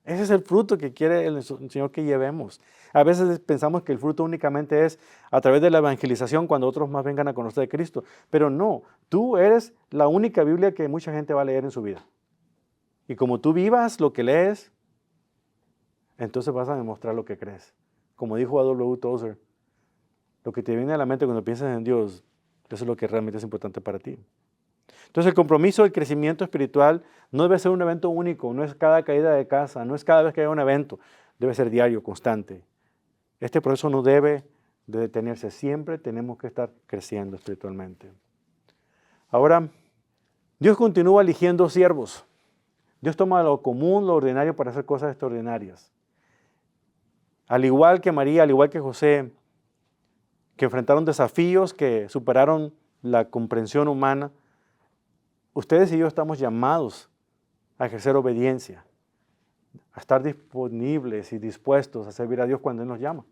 Ese es el fruto que quiere el Señor que llevemos. A veces pensamos que el fruto únicamente es a través de la evangelización cuando otros más vengan a conocer a Cristo. Pero no, tú eres la única Biblia que mucha gente va a leer en su vida. Y como tú vivas lo que lees, entonces vas a demostrar lo que crees. Como dijo A.W. Tozer, lo que te viene a la mente cuando piensas en Dios, eso es lo que realmente es importante para ti. Entonces el compromiso del crecimiento espiritual no debe ser un evento único, no es cada caída de casa, no es cada vez que haya un evento, debe ser diario, constante. Este proceso no debe de detenerse. Siempre tenemos que estar creciendo espiritualmente. Ahora, Dios continúa eligiendo siervos. Dios toma lo común, lo ordinario para hacer cosas extraordinarias. Al igual que María, al igual que José, que enfrentaron desafíos que superaron la comprensión humana, ustedes y yo estamos llamados a ejercer obediencia, a estar disponibles y dispuestos a servir a Dios cuando Él nos llama.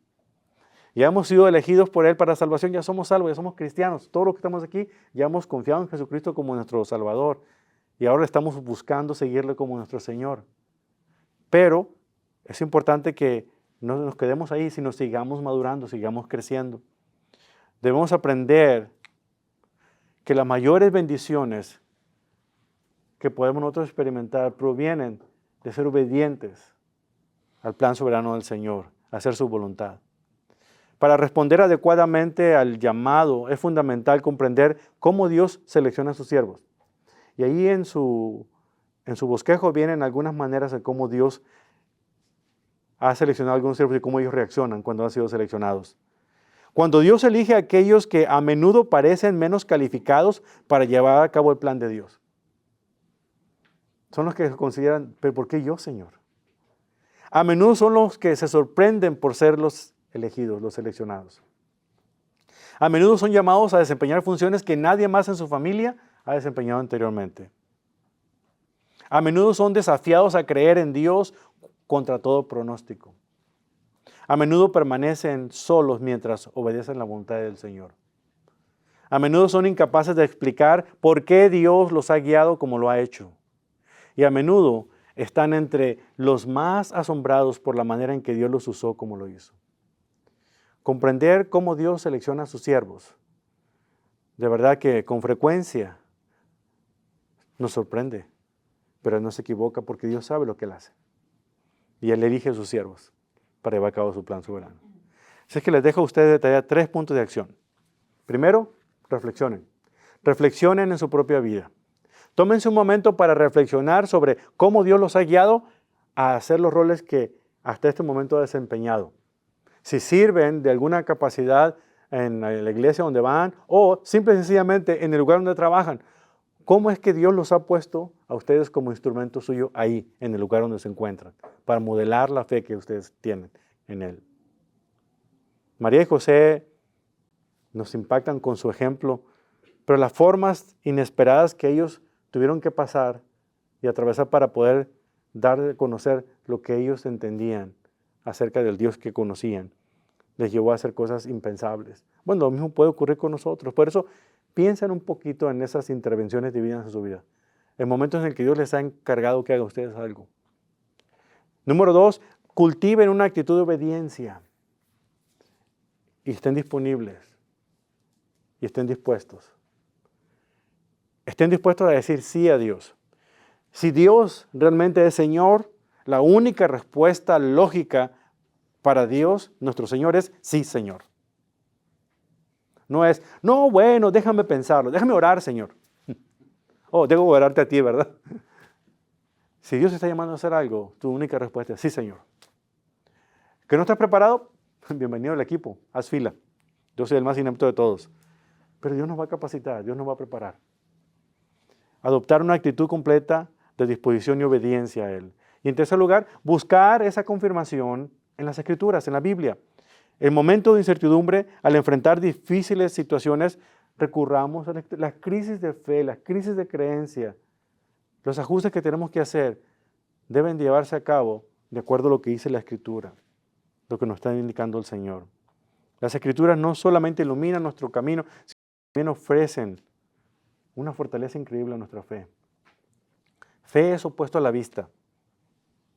Ya hemos sido elegidos por Él para salvación, ya somos salvos, ya somos cristianos. Todos los que estamos aquí ya hemos confiado en Jesucristo como nuestro Salvador y ahora estamos buscando seguirle como nuestro Señor. Pero es importante que no nos quedemos ahí, sino sigamos madurando, sigamos creciendo. Debemos aprender que las mayores bendiciones que podemos nosotros experimentar provienen de ser obedientes al plan soberano del Señor, a hacer su voluntad. Para responder adecuadamente al llamado es fundamental comprender cómo Dios selecciona a sus siervos. Y ahí en su bosquejo vienen algunas maneras de cómo Dios ha seleccionado a algunos siervos y cómo ellos reaccionan cuando han sido seleccionados. Cuando Dios elige a aquellos que a menudo parecen menos calificados para llevar a cabo el plan de Dios. Son los que consideran, ¿pero por qué yo, Señor? A menudo son los que se sorprenden por ser los elegidos, los seleccionados. A menudo son llamados a desempeñar funciones que nadie más en su familia ha desempeñado anteriormente. A menudo son desafiados a creer en Dios contra todo pronóstico. A menudo permanecen solos mientras obedecen la voluntad del Señor. A menudo son incapaces de explicar por qué Dios los ha guiado como lo ha hecho. Y a menudo están entre los más asombrados por la manera en que Dios los usó como lo hizo. Comprender cómo Dios selecciona a sus siervos, de verdad que con frecuencia nos sorprende, pero Él no se equivoca porque Dios sabe lo que Él hace. Y Él elige a sus siervos para llevar a cabo su plan soberano. Así es que les dejo a ustedes de tarea 3 puntos de acción. Primero, reflexionen. Reflexionen en su propia vida. Tómense un momento para reflexionar sobre cómo Dios los ha guiado a hacer los roles que hasta este momento ha desempeñado. Si sirven de alguna capacidad en la iglesia donde van o simple y sencillamente en el lugar donde trabajan, ¿cómo es que Dios los ha puesto a ustedes como instrumento suyo ahí, en el lugar donde se encuentran, para modelar la fe que ustedes tienen en Él? María y José nos impactan con su ejemplo, pero las formas inesperadas que ellos tuvieron que pasar y atravesar para poder dar a conocer lo que ellos entendían acerca del Dios que conocían, les llevó a hacer cosas impensables. Bueno, lo mismo puede ocurrir con nosotros. Por eso, piensen un poquito en esas intervenciones divinas en su vida, en momentos en el que Dios les ha encargado que hagan ustedes algo. Número 2, cultiven una actitud de obediencia y estén disponibles y estén dispuestos. Estén dispuestos a decir sí a Dios. Si Dios realmente es Señor, la única respuesta lógica para Dios, nuestro Señor, es sí, Señor. No es, no, bueno, déjame pensarlo, déjame orar, Señor. Oh, debo orarte a ti, ¿verdad? Si Dios te está llamando a hacer algo, tu única respuesta es sí, Señor. ¿Que no estás preparado? Bienvenido al equipo, haz fila. Yo soy el más inepto de todos. Pero Dios nos va a capacitar, Dios nos va a preparar. Adoptar una actitud completa de disposición y obediencia a Él. Y en tercer lugar, buscar esa confirmación en las Escrituras, en la Biblia. En momentos de incertidumbre, al enfrentar difíciles situaciones, recurramos a las crisis de fe, las crisis de creencia. Los ajustes que tenemos que hacer deben llevarse a cabo de acuerdo a lo que dice la Escritura, lo que nos está indicando el Señor. Las Escrituras no solamente iluminan nuestro camino, sino también ofrecen una fortaleza increíble a nuestra fe. Fe es opuesto a la vista.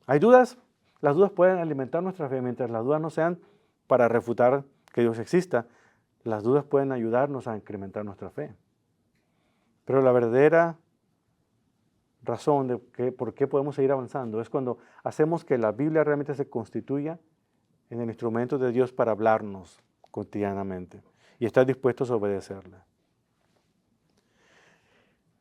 ¿Hay dudas? Las dudas pueden alimentar nuestra fe, mientras las dudas no sean para refutar que Dios exista. Las dudas pueden ayudarnos a incrementar nuestra fe. Pero la verdadera razón de por qué podemos seguir avanzando es cuando hacemos que la Biblia realmente se constituya en el instrumento de Dios para hablarnos cotidianamente y estar dispuestos a obedecerla.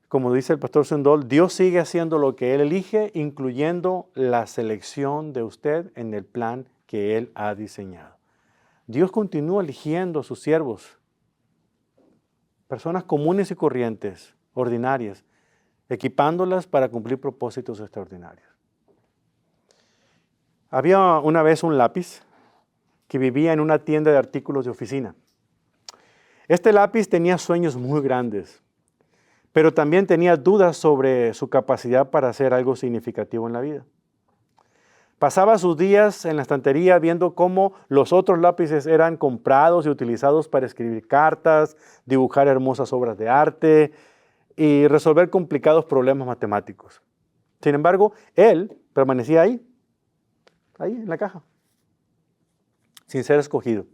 Como dice el pastor Swindoll, Dios sigue haciendo lo que Él elige, incluyendo la selección de usted en el plan que Él ha diseñado. Dios continúa eligiendo a sus siervos, personas comunes y corrientes, ordinarias, equipándolas para cumplir propósitos extraordinarios. Había una vez un lápiz que vivía en una tienda de artículos de oficina. Este lápiz tenía sueños muy grandes, pero también tenía dudas sobre su capacidad para hacer algo significativo en la vida. Pasaba sus días en la estantería viendo cómo los otros lápices eran comprados y utilizados para escribir cartas, dibujar hermosas obras de arte y resolver complicados problemas matemáticos. Sin embargo, él permanecía ahí en la caja, sin ser escogido.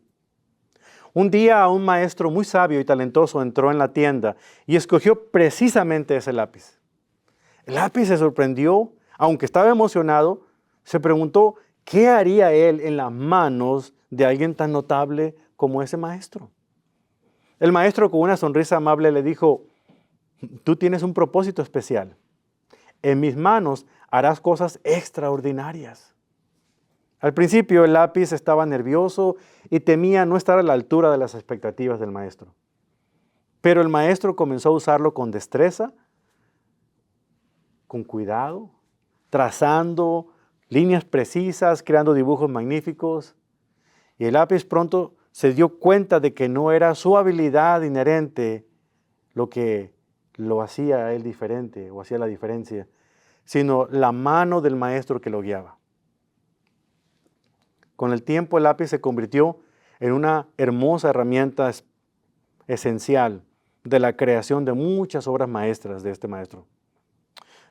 Un día un maestro muy sabio y talentoso entró en la tienda y escogió precisamente ese lápiz. El lápiz se sorprendió, aunque estaba emocionado, se preguntó qué haría él en las manos de alguien tan notable como ese maestro. El maestro con una sonrisa amable le dijo, tú tienes un propósito especial. En mis manos harás cosas extraordinarias. Al principio el lápiz estaba nervioso y temía no estar a la altura de las expectativas del maestro. Pero el maestro comenzó a usarlo con destreza, con cuidado, trazando líneas precisas, creando dibujos magníficos. Y el lápiz pronto se dio cuenta de que no era su habilidad inherente lo que lo hacía a él diferente o hacía la diferencia, sino la mano del maestro que lo guiaba. Con el tiempo el lápiz se convirtió en una hermosa herramienta esencial de la creación de muchas obras maestras de este maestro.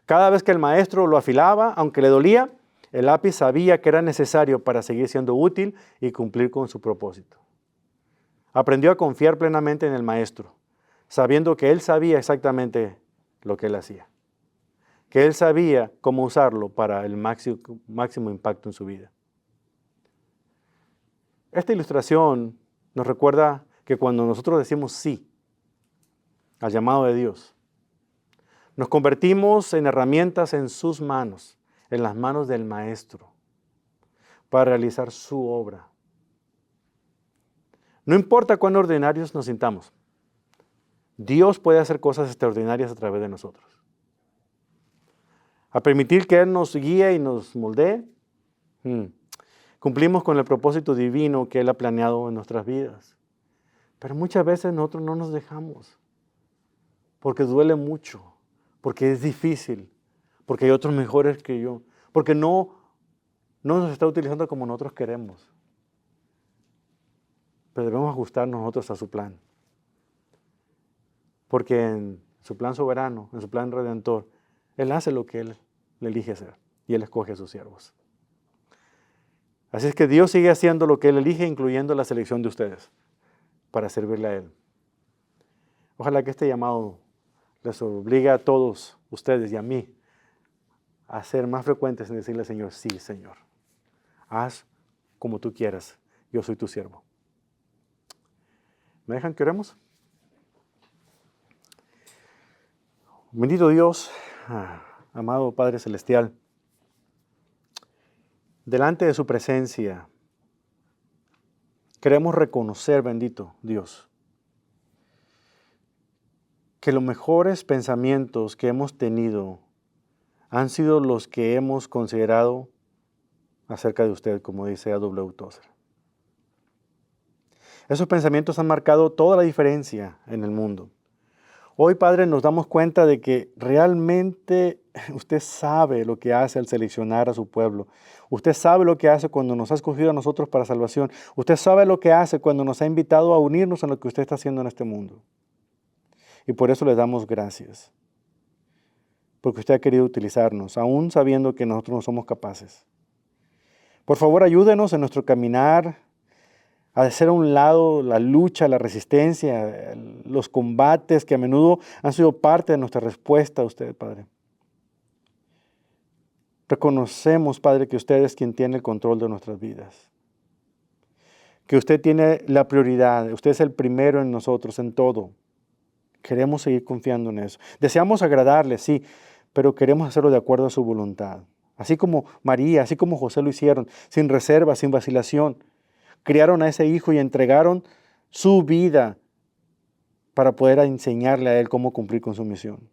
Cada vez que el maestro lo afilaba, aunque le dolía, el lápiz sabía que era necesario para seguir siendo útil y cumplir con su propósito. Aprendió a confiar plenamente en el maestro, sabiendo que él sabía exactamente lo que él hacía, que él sabía cómo usarlo para el máximo impacto en su vida. Esta ilustración nos recuerda que cuando nosotros decimos sí al llamado de Dios, nos convertimos en herramientas en sus manos, en las manos del Maestro, para realizar su obra. No importa cuán ordinarios nos sintamos, Dios puede hacer cosas extraordinarias a través de nosotros. A permitir que Él nos guíe y nos moldee, cumplimos con el propósito divino que Él ha planeado en nuestras vidas. Pero muchas veces nosotros no nos dejamos, porque duele mucho, porque es difícil, porque hay otros mejores que yo, porque no nos está utilizando como nosotros queremos. Pero debemos ajustarnos nosotros a su plan. Porque en su plan soberano, en su plan redentor, Él hace lo que Él le elige hacer y Él escoge a sus siervos. Así es que Dios sigue haciendo lo que Él elige, incluyendo la selección de ustedes, para servirle a Él. Ojalá que este llamado les obligue a todos ustedes y a mí a ser más frecuentes en decirle al Señor, sí, Señor, haz como tú quieras, yo soy tu siervo. ¿Me dejan que oremos? Bendito Dios, amado Padre Celestial, delante de su presencia, queremos reconocer, bendito Dios, que los mejores pensamientos que hemos tenido han sido los que hemos considerado acerca de usted, como dice A.W. Tozer. Esos pensamientos han marcado toda la diferencia en el mundo. Hoy, Padre, nos damos cuenta de que realmente usted sabe lo que hace al seleccionar a su pueblo. Usted sabe lo que hace cuando nos ha escogido a nosotros para salvación. Usted sabe lo que hace cuando nos ha invitado a unirnos en lo que usted está haciendo en este mundo. Y por eso le damos gracias. Porque usted ha querido utilizarnos, aún sabiendo que nosotros no somos capaces. Por favor, ayúdenos en nuestro caminar a hacer a un lado la lucha, la resistencia, los combates que a menudo han sido parte de nuestra respuesta a usted, Padre. Reconocemos, Padre, que usted es quien tiene el control de nuestras vidas. Que usted tiene la prioridad, usted es el primero en nosotros, en todo. Queremos seguir confiando en eso. Deseamos agradarle, sí, pero queremos hacerlo de acuerdo a su voluntad. Así como María, así como José lo hicieron, sin reserva, sin vacilación, criaron a ese hijo y entregaron su vida para poder enseñarle a él cómo cumplir con su misión.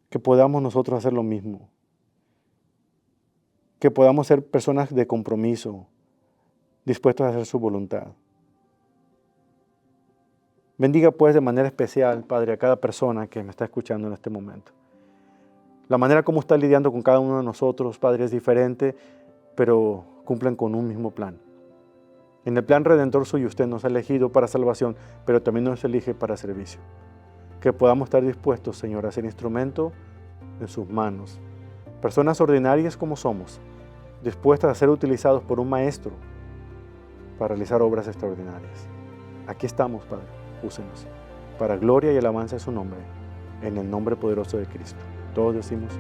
Que podamos nosotros hacer lo mismo. Que podamos ser personas de compromiso, dispuestos a hacer su voluntad. Bendiga pues de manera especial, Padre, a cada persona que me está escuchando en este momento. La manera como está lidiando con cada uno de nosotros, Padre, es diferente, pero cumplen con un mismo plan. En el plan redentor suyo usted nos ha elegido para salvación, pero también nos elige para servicio. Que podamos estar dispuestos, Señor, a ser instrumento en sus manos. Personas ordinarias como somos, dispuestas a ser utilizados por un maestro para realizar obras extraordinarias. Aquí estamos, Padre, úsenos, para gloria y alabanza de su nombre, en el nombre poderoso de Cristo. Todos decimos